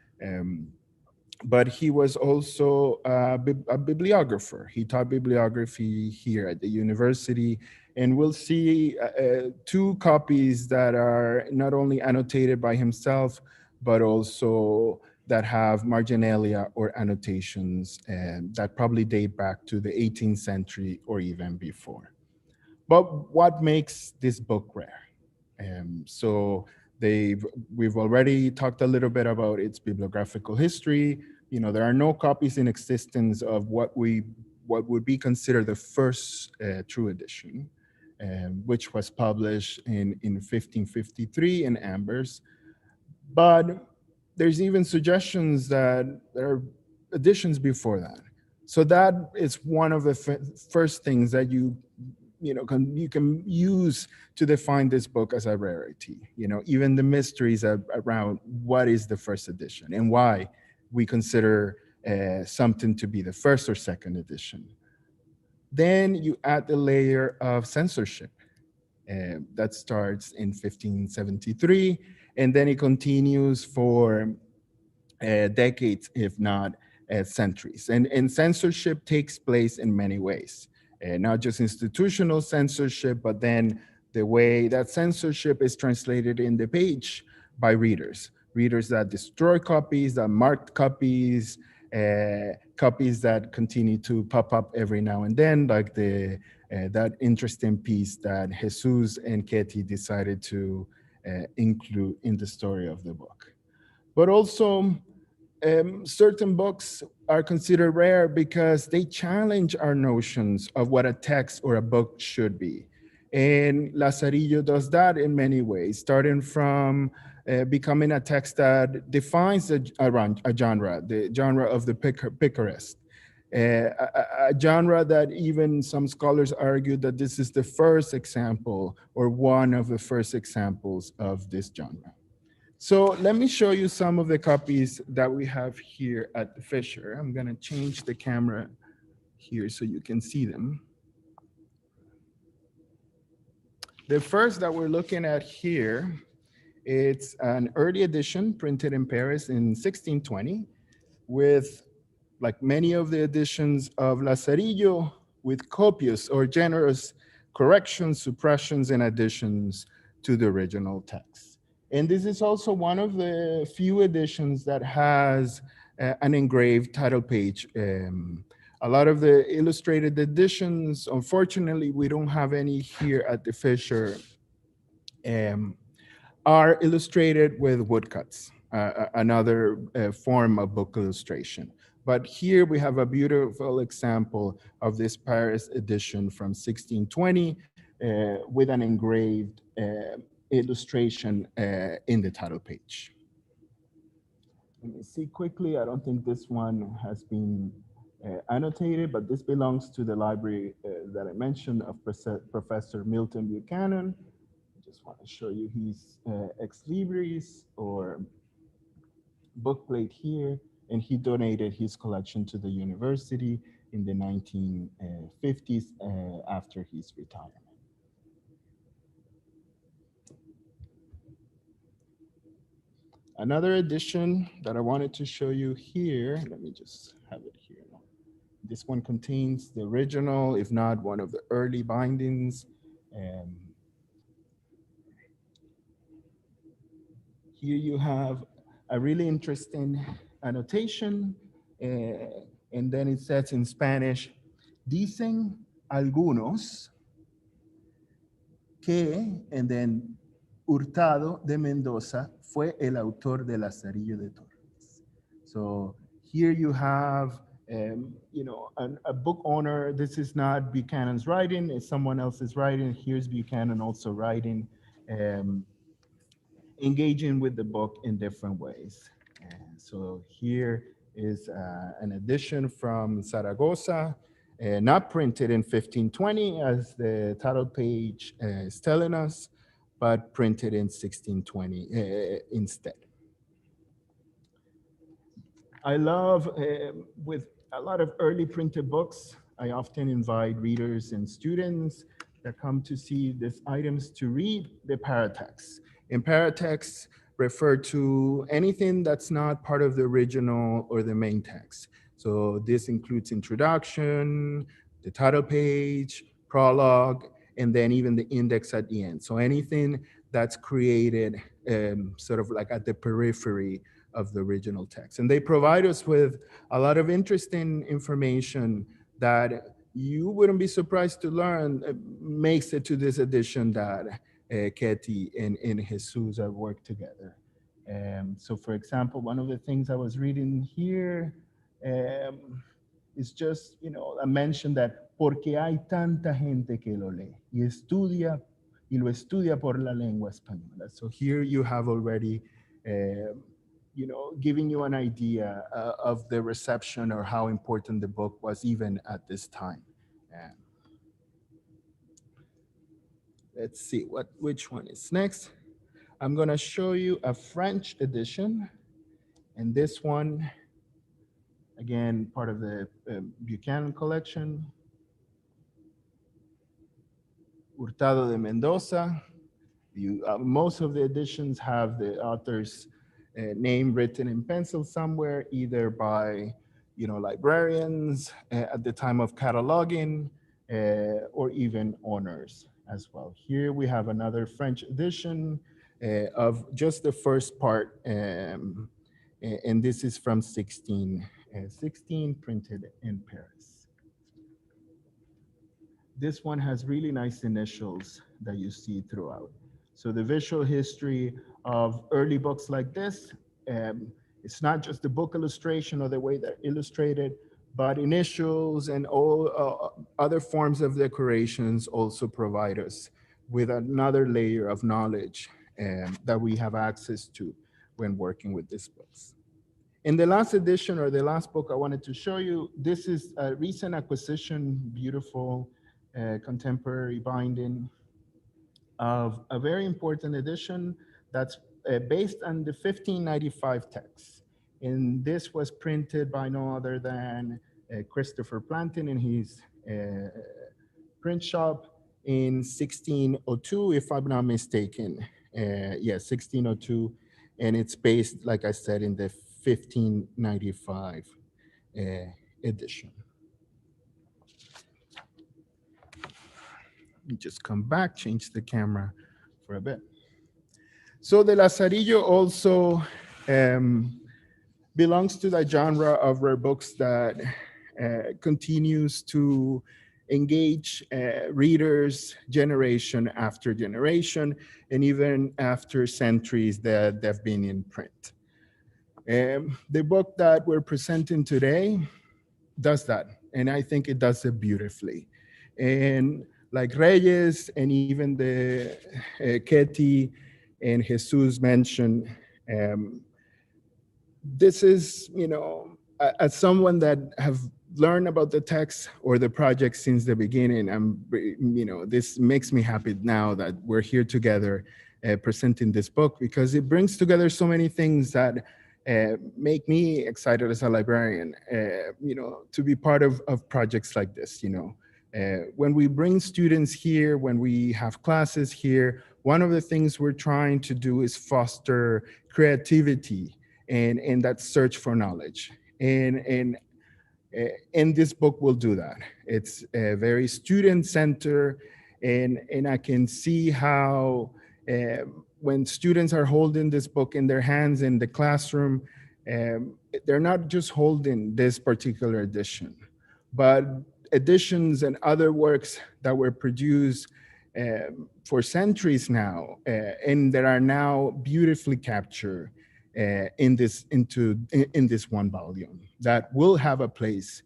but he was also a bibliographer. He taught bibliography here at the university, and we'll see two copies that are not only annotated by himself, but also that have marginalia or annotations that probably date back to the 18th century or even before. But what makes this book rare? So we've already talked a little bit about its bibliographical history. You know, there are no copies in existence of what would be considered the first true edition, which was published in 1553 in Ambers. But there's even suggestions that there are editions before that. So that is one of the first things that you can use to define this book as a rarity. You know, even the mysteries around what is the first edition and why we consider something to be the first or second edition. Then you add the layer of censorship that starts in 1573, and then it continues for decades, if not centuries. And censorship takes place in many ways. Not just institutional censorship, but then the way that censorship is translated in the page by readers. Readers that destroy copies, that mark copies, copies that continue to pop up every now and then, like that interesting piece that Jesus and Ketty decided to include in the story of the book. But also, certain books are considered rare because they challenge our notions of what a text or a book should be. And Lazarillo does that in many ways, starting from becoming a text that defines a genre, the genre of the picaresque, a genre that even some scholars argue that this is the first example or one of the first examples of this genre. So let me show you some of the copies that we have here at the Fisher. I'm gonna change the camera here so you can see them. The first that we're looking at here, it's an early edition printed in Paris in 1620 with, like many of the editions of Lazarillo, with copious or generous corrections, suppressions, and additions to the original text. And this is also one of the few editions that has an engraved title page. A lot of the illustrated editions, unfortunately, we don't have any here at the Fisher, are illustrated with woodcuts, another form of book illustration. But here we have a beautiful example of this Paris edition from 1620 with an engraved illustration in the title page. Let me see quickly. I don't think this one has been annotated, but this belongs to the library that I mentioned of Professor Milton Buchanan. I just want to show you his ex libris or bookplate here, and he donated his collection to the university in the 1950s after his retirement. Another edition that I wanted to show you here, let me just have it here. This one contains the original, if not one of the early bindings. Here you have a really interesting annotation, and then it says in Spanish, dicen algunos que, and then Hurtado de Mendoza fue el autor de Lazarillo de Tormes. So here you have, a book owner. This is not Buchanan's writing; it's someone else's writing. Here's Buchanan also writing, engaging with the book in different ways. And so here is an edition from Zaragoza, not printed in 1520 as the title page is telling us, but printed in 1620 instead. I love, with a lot of early printed books, I often invite readers and students that come to see these items to read the paratexts. And paratexts refer to anything that's not part of the original or the main text. So this includes introduction, the title page, prologue, and then even the index at the end. So anything that's created sort of like at the periphery of the original text. And they provide us with a lot of interesting information that you wouldn't be surprised to learn makes it to this edition that Ketty and Jesus have worked together. So for example, one of the things I was reading here is just, a mention that porque hay tanta gente que lo lee y lo estudia por la lengua española. So here you have already, giving you an idea of the reception or how important the book was even at this time. Let's see which one is next. I'm gonna show you a French edition, and this one, again, part of the Buchanan collection. Hurtado de Mendoza. Most of the editions have the author's name written in pencil somewhere, either by librarians at the time of cataloging, or even owners as well. Here we have another French edition of just the first part, and this is from 1616, printed in Paris. This one has really nice initials that you see throughout. So the visual history of early books like this, it's not just the book illustration or the way they're illustrated, but initials and all other forms of decorations also provide us with another layer of knowledge that we have access to when working with these books. In the last edition, or the last book I wanted to show you, this is a recent acquisition, beautiful contemporary binding of a very important edition that's based on the 1595 text. And this was printed by no other than Christopher Plantin in his print shop in 1602, if I'm not mistaken. 1602. And it's based, like I said, in the 1595 edition. Let me just come back, change the camera for a bit. So the Lazarillo also belongs to the genre of rare books that continues to engage readers generation after generation, and even after centuries that they've been in print. The book that we're presenting today does that, and I think it does it beautifully. And like Reyes and even the Ketty and Jesus mentioned, this is, as someone that have learned about the text or the project since the beginning, this makes me happy now that we're here together presenting this book, because it brings together so many things that make me excited as a librarian, to be part of projects like this. When we bring students here, when we have classes here, one of the things we're trying to do is foster creativity and that search for knowledge. And this book will do that. It's very student-centered, and I can see how when students are holding this book in their hands in the classroom, they're not just holding this particular edition, but editions and other works that were produced for centuries now, and that are now beautifully captured in this one volume that will have a place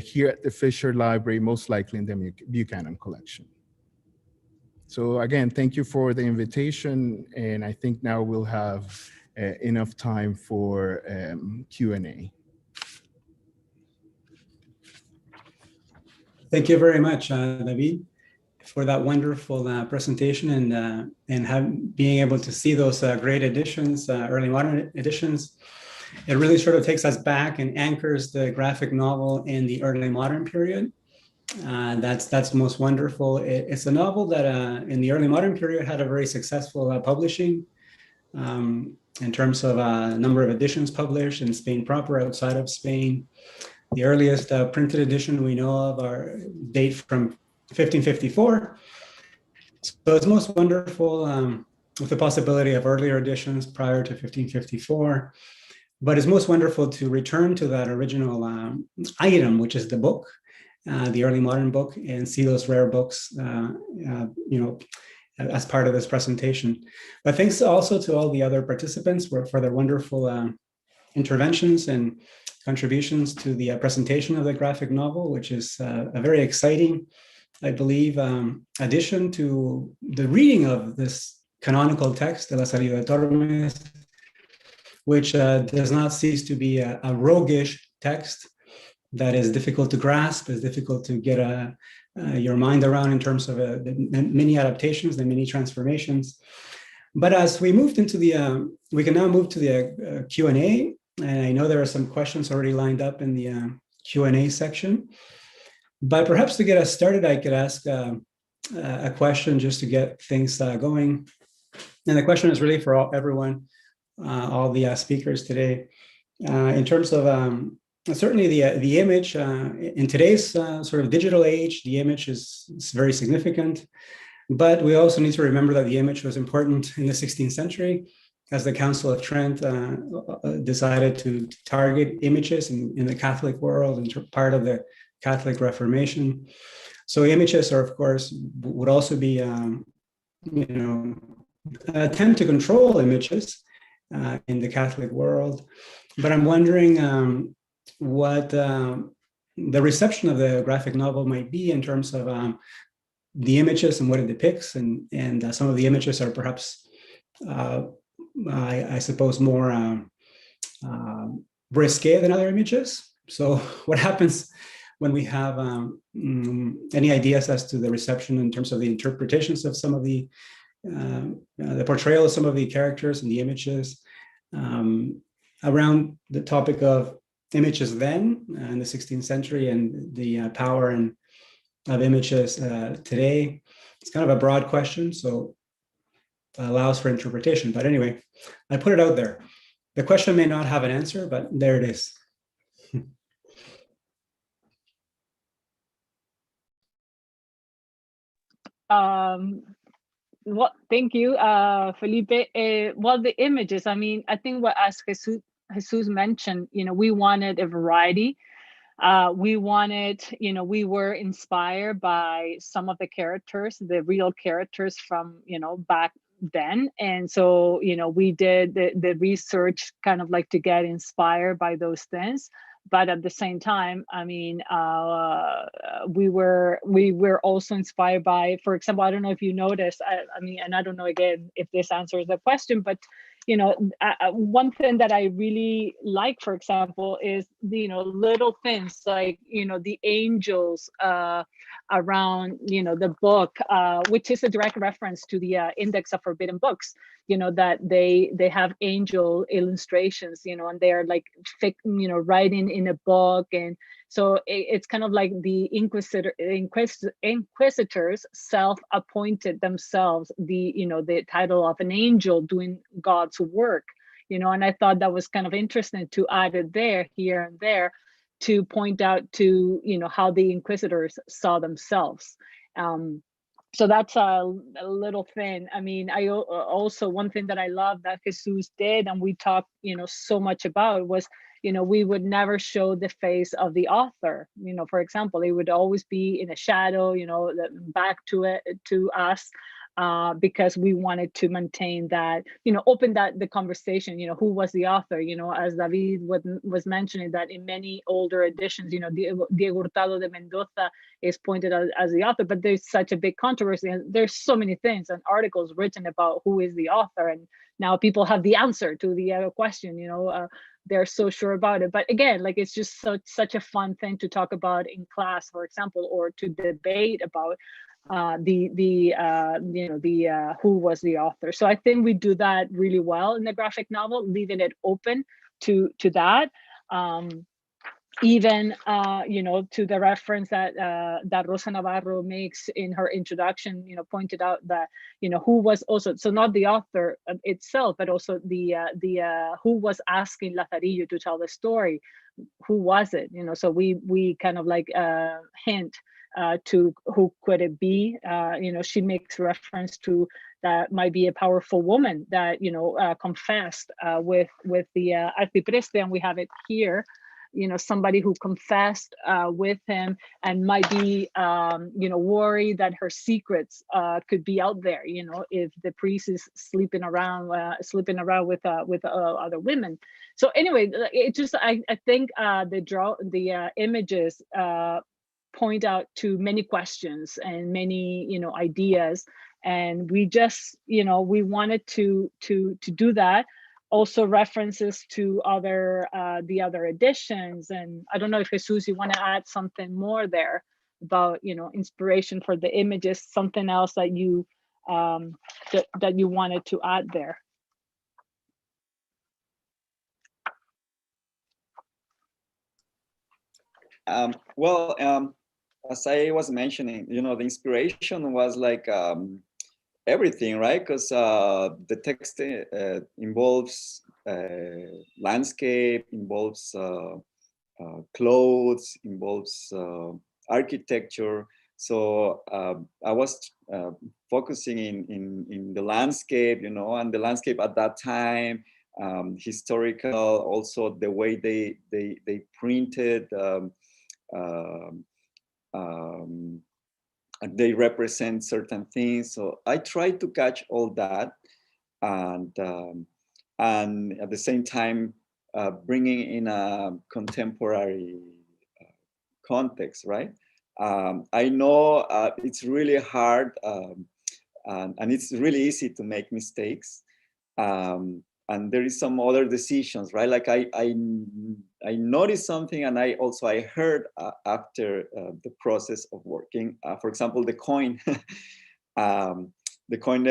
here at the Fisher Library, most likely in the Buchanan collection. So again, thank you for the invitation, and I think now we'll have enough time for Q&A. Thank you very much, David, for that wonderful presentation, and being able to see those great editions, early modern editions. It really sort of takes us back and anchors the graphic novel in the early modern period. That's most wonderful. It's a novel that in the early modern period had a very successful publishing in terms of number of editions published in Spain proper, outside of Spain. The earliest printed edition we know of are date from 1554. So it's most wonderful with the possibility of earlier editions prior to 1554. But it's most wonderful to return to that original item, which is the book, the early modern book, and see those rare books, as part of this presentation. But thanks also to all the other participants for their wonderful interventions and contributions to the presentation of the graphic novel, which is a very exciting, I believe, addition to the reading of this canonical text, the Lazarillo de Tormes, which does not cease to be a roguish text that is difficult to grasp, is difficult to get your mind around in terms of the many adaptations, the many transformations. But as we moved into we can now move to the Q&A, and I know there are some questions already lined up in the Q&A section. But perhaps to get us started, I could ask a question just to get things going. And the question is really for everyone, all the speakers today, in terms of certainly the image in today's sort of digital age. The image is very significant, but we also need to remember that the image was important in the 16th century, as the Council of Trent decided to target images in the Catholic world and part of the Catholic Reformation. So images are, of course, would also be, attempt to control images in the Catholic world. But I'm wondering what the reception of the graphic novel might be in terms of the images and what it depicts. And some of the images are perhaps, I suppose, more risque than other images. So what happens when we have any ideas as to the reception in terms of the interpretations of some of the portrayal of some of the characters and the images around the topic of images then in the 16th century and the power of images today? It's kind of a broad question, so it allows for interpretation. But anyway, I put it out there. The question may not have an answer, but there it is. Well, thank you, Felipe. Well, the images, I mean, I think what, as Jesus mentioned, we wanted a variety. We wanted, we were inspired by some of the characters, the real characters from, back then. And so, we did the research kind of like to get inspired by those things. But at the same time, I mean, we were also inspired by, for example, I don't know if you noticed, I mean, and I don't know again if this answers the question, but one thing that I really like, for example, is little things like the angels around the book, which is a direct reference to the Index of Forbidden Books. That they have angel illustrations, and they're like writing in a book, and so it's kind of like the inquisitors self-appointed themselves the title of an angel doing God's work, and I thought that was kind of interesting to add it here and there to point out to how the inquisitors saw themselves. So that's a little thing. I mean, I also, one thing that I love that Jesus did, and we talked, so much about, was, we would never show the face of the author. For example, it would always be in a shadow, back to us, because we wanted to maintain that, open the conversation, who was the author, as David was mentioning, that in many older editions, Diego Hurtado de Mendoza is pointed out as the author, but there's such a big controversy, and there's so many things and articles written about who is the author, and now people have the answer to the question, they're so sure about it. But again, like, it's just such a fun thing to talk about in class, for example, or to debate about who was the author. So I think we do that really well in the graphic novel, leaving it open to that. even to the reference that Rosa Navarro makes in her introduction, pointed out that who was also, so not the author itself, but also the who was asking Lazarillo to tell the story, who was it? So we kind of like hint to who could it be. She makes reference to that might be a powerful woman that confessed with the arcipreste, and we have it here. Somebody who confessed with him and might be, worried that her secrets could be out there. If the priest is sleeping around with other women. So anyway, it just I think the images point out to many questions and many ideas, and we just we wanted to do that. Also references to the other editions. And I don't know if Jesus, you want to add something more there about inspiration for the images, something else that you that you wanted to add there. As I was mentioning, the inspiration was like everything, right? Because the text involves landscape, involves clothes, involves architecture. So I was focusing in the landscape, and the landscape at that time, historical, also the way they printed. They represent certain things, so I tried to catch all that, and at the same time bringing in a contemporary context, right? I know it's really hard, and it's really easy to make mistakes, and there is some other decisions, right? Like I noticed something, and I heard after the process of working, for example, the coin. The coin,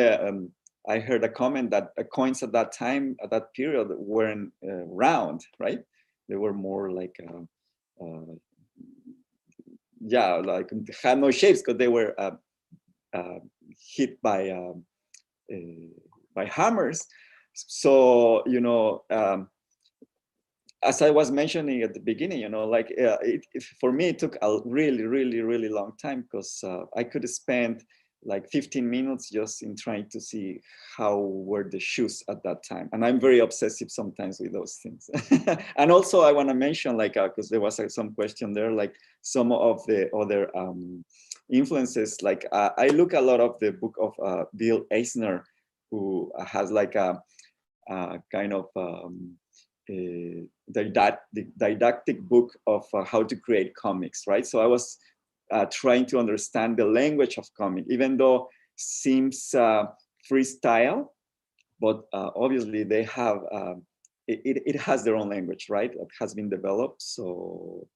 I heard a comment that coins at that time, at that period, weren't round, right? They were more like, like had no shapes because they were hit by hammers. So, as I was mentioning at the beginning, for me, it took a really, really, really long time, because I could spend like 15 minutes just in trying to see how were the shoes at that time. And I'm very obsessive sometimes with those things. And also I want to mention, because there was some question there, like some of the other influences, like I look a lot of the book of Bill Eisner, who has like a kind of didactic book of how to create comics, right? So I was trying to understand the language of comic, even though seems freestyle, but obviously they have, it has their own language, right? It has been developed. So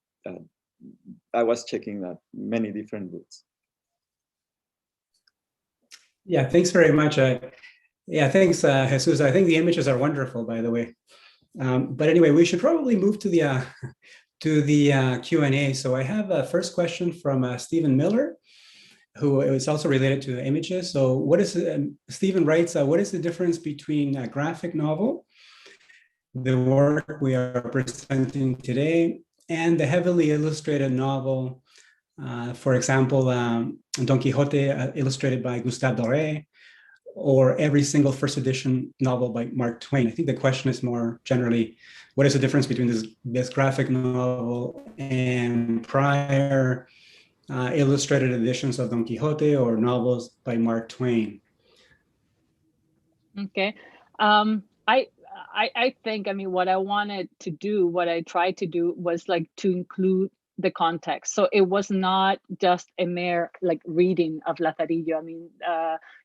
I was checking that many different routes. Yeah, thanks very much. Yeah, thanks, Jesus. I think the images are wonderful, by the way. But anyway, we should probably move to the Q&A. So I have a first question from Stephen Miller, who is also related to the images. So what is, Stephen writes, what is the difference between a graphic novel, the work we are presenting today, and the heavily illustrated novel, for example, Don Quixote, illustrated by Gustave Doré, or every single first edition novel by Mark Twain? I think the question is more generally, what is the difference between this graphic novel and prior illustrated editions of Don Quixote or novels by Mark Twain? Okay. I think, what I wanted to do, what I tried to do was like to include the context. So it was not just a mere like reading of Lazarillo.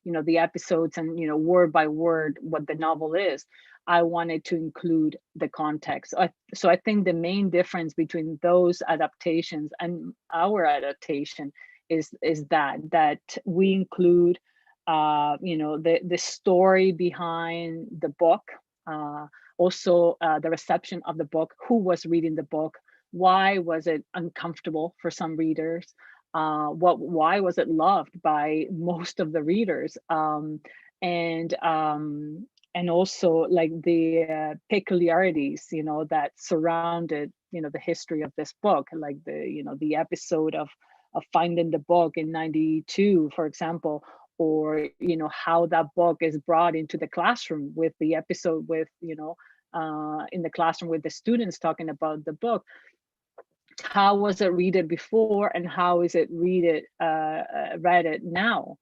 The episodes and, word by word, what the novel is. I wanted to include the context. So I think the main difference between those adaptations and our adaptation is that we include, the story behind the book, also the reception of the book, who was reading the book, Why was it uncomfortable for some readers? Why was it loved by most of the readers? And also like the peculiarities, that surrounded, the history of this book, like the episode of finding the book in '92, for example, or how that book is brought into the classroom with the episode with in the classroom with the students talking about the book. How was it read it before, and how is it read it now?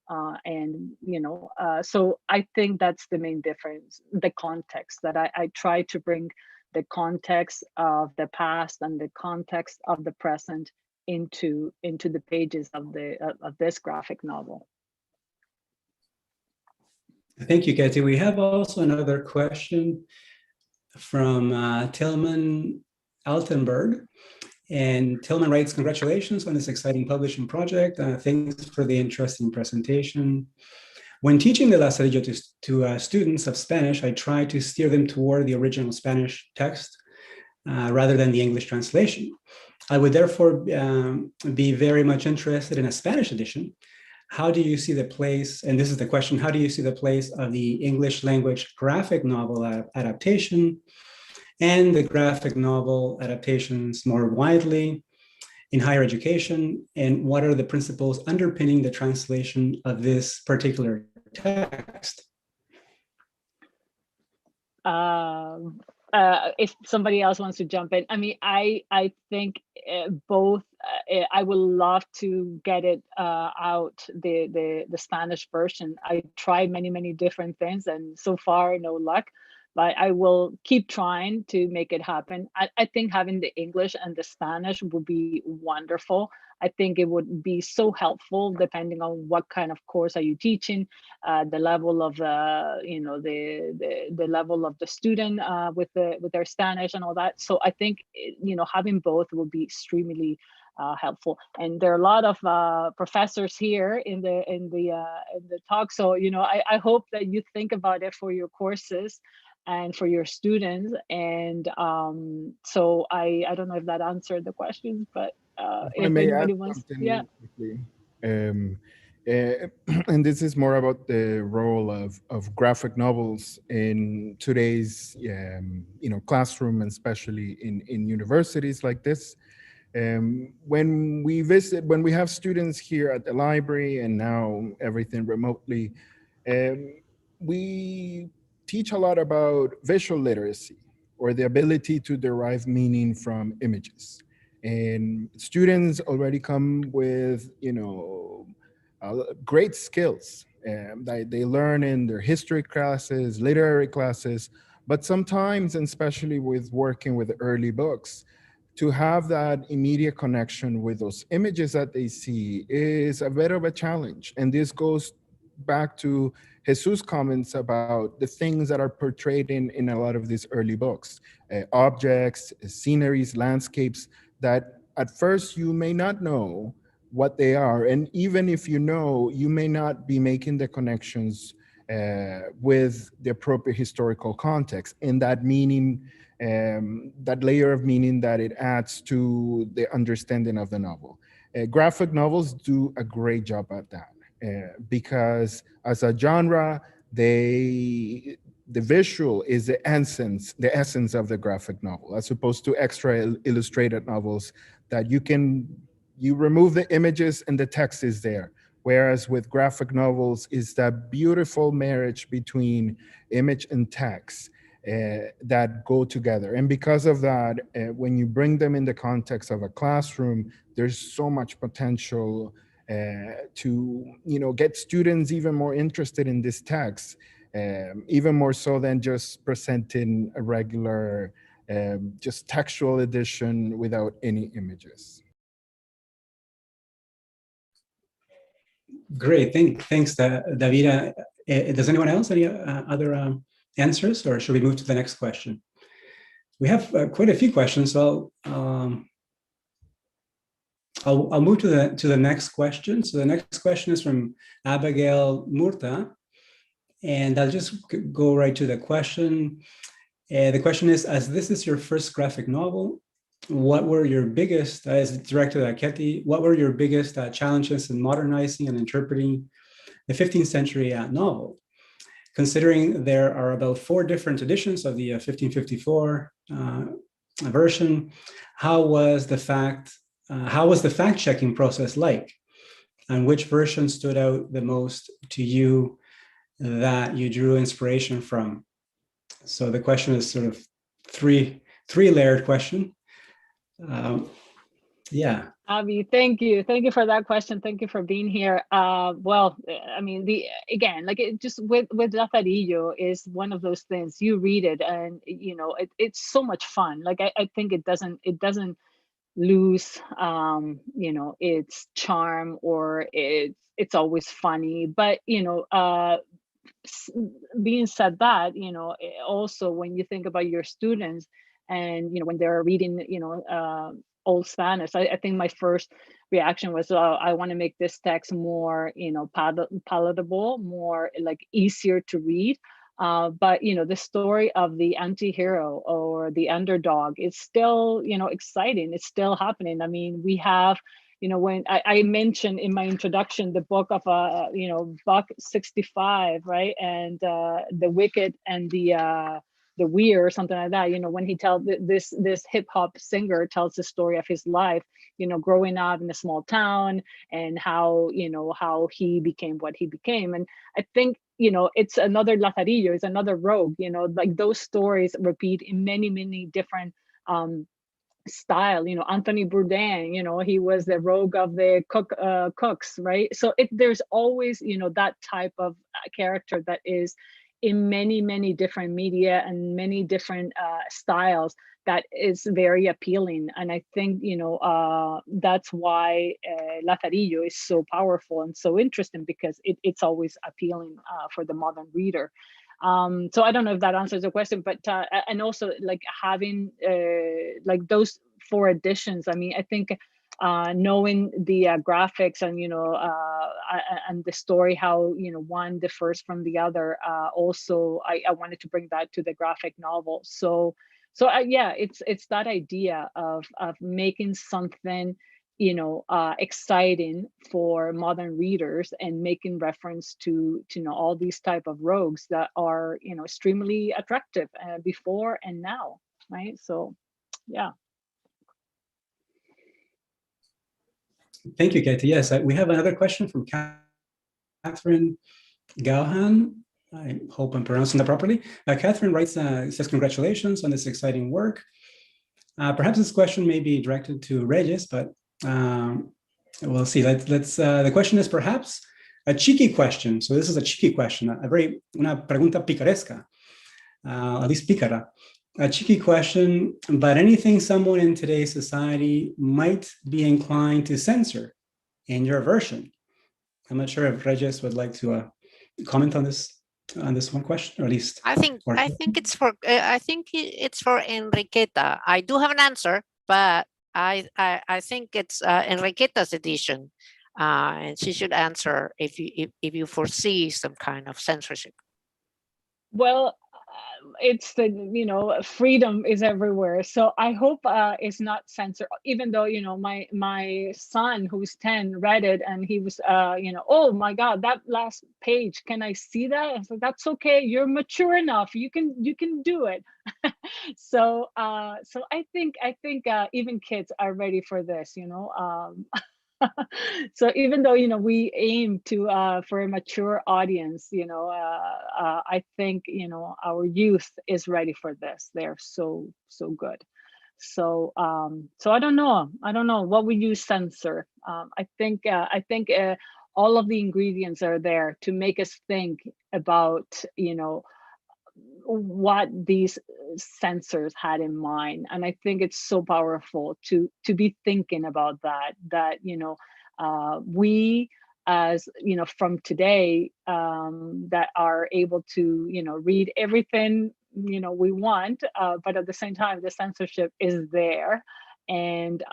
So I think that's the main difference, the context, that I try to bring the context of the past and the context of the present into the pages of this graphic novel. Thank you, Katie. We have also another question from Tillman Altenberg. And Tillman writes, congratulations on this exciting publishing project. Thanks for the interesting presentation. When teaching the Lazarillo to students of Spanish, I try to steer them toward the original Spanish text rather than the English translation. I would therefore be very much interested in a Spanish edition. How do you see the place, and this is the question, how do you see the place of the English language graphic novel adaptation and the graphic novel adaptations more widely in higher education? And what are the principles underpinning the translation of this particular text? If somebody else wants to jump in, I mean, I think both. I would love to get it out, the Spanish version. I tried many different things, and so far no luck. But I will keep trying to make it happen. I think having the English and the Spanish would be wonderful. I think it would be so helpful depending on what kind of course are you teaching, the level of the level of the student with their Spanish and all that. So I think having both would be extremely helpful. And there are a lot of professors here in the talk. So I hope that you think about it for your courses and for your students. And so I don't know if that answered the question, but if anybody wants, yeah. And this is more about the role of graphic novels in today's classroom, and especially in universities like this. When we have students here at the library, and now everything remotely, we teach a lot about visual literacy, or the ability to derive meaning from images. And students already come with, great skills that they learn in their history classes, literary classes, but sometimes, and especially with working with early books, to have that immediate connection with those images that they see is a bit of a challenge. And this goes back to Jesus' comments about the things that are portrayed in a lot of these early books, objects, sceneries, landscapes, that at first you may not know what they are. And even if you know, you may not be making the connections with the appropriate historical context, and that meaning, that layer of meaning that it adds to the understanding of the novel. Graphic novels do a great job at that. Because as a genre, the visual is the essence of the graphic novel, as opposed to extra illustrated novels that you remove the images and the text is there. Whereas with graphic novels is that beautiful marriage between image and text that go together. And because of that, when you bring them in the context of a classroom, there's so much potential to get students even more interested in this text, even more so than just presenting a regular just textual edition without any images. Great, thanks, Davida. Does anyone else, any other answers, or should we move to the next question? We have quite a few questions, so I'll move to the next question. So the next question is from Abigail Murta, and I'll just go right to the question. The question is, as this is your first graphic novel, what were your biggest, as directed at Ketty, what were your biggest challenges in modernizing and interpreting the 15th century novel? Considering there are about 4 different editions of the 1554 version, how was the fact-checking process like? And which version stood out the most to you that you drew inspiration from? So the question is sort of three-layered question. Yeah. Avi, thank you for that question. Thank you for being here. Well, I mean, like it just with Lazarillo is one of those things. You read it, and you know it's so much fun. Like I think it doesn't lose you know, its charm, or it's always funny. But you know, being said that, you know, also when you think about your students, and you know, when they're reading, you know, old Spanish, I think my first reaction was, I want to make this text more, you know, palatable, more like easier to read. But you know, the story of the anti-hero or the underdog is still, you know, exciting. It's still happening. I mean, we have, you know, when I mentioned in my introduction the book of you know, Buck 65, right, and the Wicked and the Weir, or something like that. You know, when he tells this hip hop singer tells the story of his life, you know, growing up in a small town, and how, you know, how he became what he became. And I think, you know, it's another Lazarillo, it's another rogue. You know, like those stories repeat in many different style. You know, Anthony Bourdain, you know, he was the rogue of the cooks, right? So there's always, you know, that type of character that is in many different media and many different styles, that is very appealing. And I think, you know, that's why Lazarillo is so powerful and so interesting, because it's always appealing for the modern reader. So I don't know if that answers the question, but and also like having like those 4 editions. I mean, I think knowing the graphics and, you know, and the story, how, you know, one differs from the other. Also, I wanted to bring that to the graphic novel. So yeah, it's that idea of making something, you know, exciting for modern readers, and making reference to you know, all these type of rogues that are, you know, extremely attractive before and now, right? So yeah. Thank you, Katie. Yes, we have another question from Catherine Gauhan. I hope I'm pronouncing that properly. Catherine writes, says, congratulations on this exciting work. Perhaps this question may be directed to Regis, but we'll see. Let's. The question is perhaps a cheeky question. So this is a cheeky question, una pregunta picaresca, at least pícara. A cheeky question, but anything someone in today's society might be inclined to censor in your version. I'm not sure if Regis would like to comment on this one question, or at least. I think it's for Enriqueta. I do have an answer, but I think it's Enriqueta's edition, and she should answer if you foresee some kind of censorship. Well, it's the, you know, freedom is everywhere. So I hope it's not censored, even though, you know, my son, who's 10, read it, and he was, you know, oh my God, that last page, can I see that? I was like, that's okay. You're mature enough. You can do it. So I think even kids are ready for this, you know. So even though, you know, we aim to for a mature audience, you know, I think, you know, our youth is ready for this. They're so good. So so I don't know what would you censor. I think all of the ingredients are there to make us think about, you know, what these censors had in mind. And I think it's so powerful to be thinking about that, you know, we, as, you know, from today, that are able to, you know, read everything, you know, we want, but at the same time, the censorship is there. And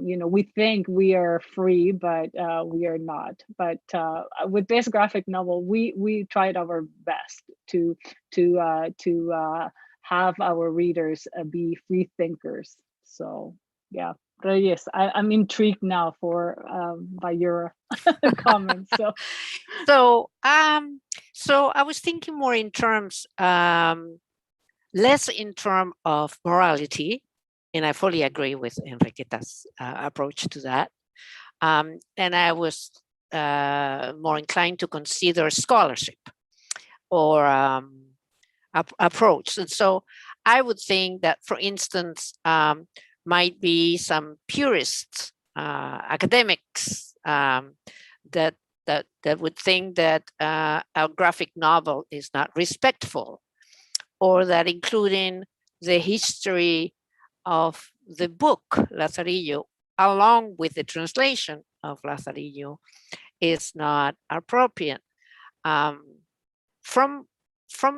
you know, we think we are free, but we are not. But with this graphic novel, we tried our best to have our readers be free thinkers. So yeah. But yes, I'm intrigued now by your comments. So I was thinking more in terms, less in terms of morality, and I fully agree with Enriqueta's approach to that. And I was more inclined to consider scholarship or approach. And so I would think that, for instance, might be some purists, academics that would think that a graphic novel is not respectful, or that including the history of the book Lazarillo along with the translation of Lazarillo is not appropriate. From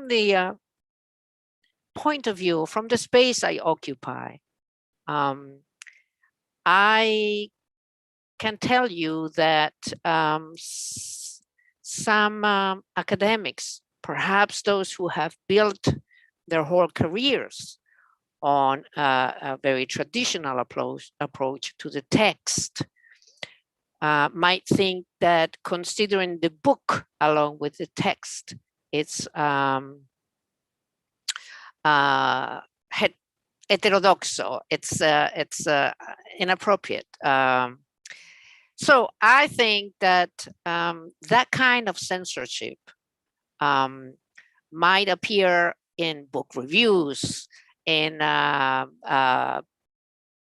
the point of view, from the space I occupy, I can tell you that some academics, perhaps those who have built their whole careers on a very traditional approach to the text, might think that considering the book along with the text, it's heterodoxo, it's inappropriate. So I think that that kind of censorship might appear in book reviews, in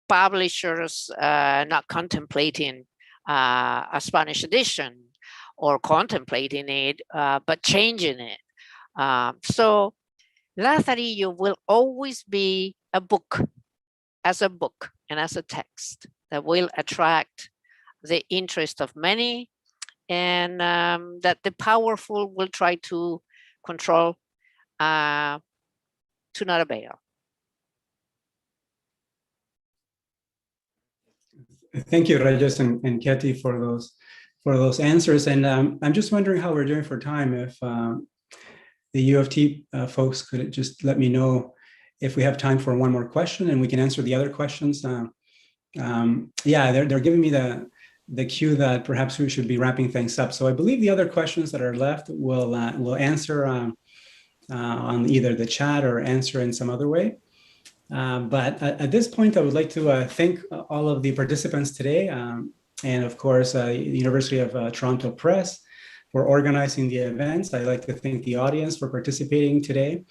publishers not contemplating a Spanish edition, or contemplating it but changing it. So Lazarillo will always be a book and as a text that will attract the interest of many, and that the powerful will try to control to not avail. Thank you, Reyes and Katy, for those answers. And I'm just wondering how we're doing for time. If the U of T folks could just let me know if we have time for one more question, and we can answer the other questions. Yeah, they're giving me the cue that perhaps we should be wrapping things up. So I believe the other questions that are left will answer on either the chat or answer in some other way. But at this point, I would like to thank all of the participants today, and of course, the University of Toronto Press for organizing the events. I'd like to thank the audience for participating today.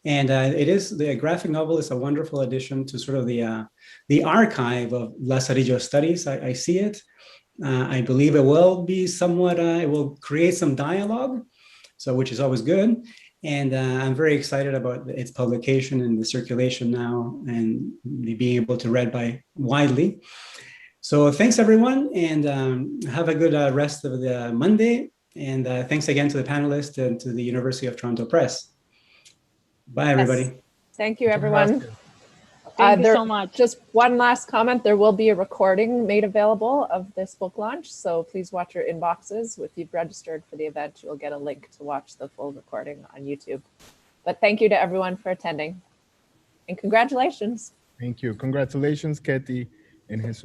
And the graphic novel is a wonderful addition to sort of the archive of Lazarillo studies. I see it. I believe it will be somewhat, it will create some dialogue, so which is always good. And I'm very excited about its publication and the circulation now, and being able to read by widely. So thanks everyone, and have a good rest of the Monday. And thanks again to the panelists and to the University of Toronto Press. Bye, everybody. Yes. Thank you, everyone. Thank you so much. Just one last comment. There will be a recording made available of this book launch, so please watch your inboxes. If you've registered for the event, you'll get a link to watch the full recording on YouTube. But thank you to everyone for attending, and congratulations. Thank you. Congratulations, Katy and Jesus.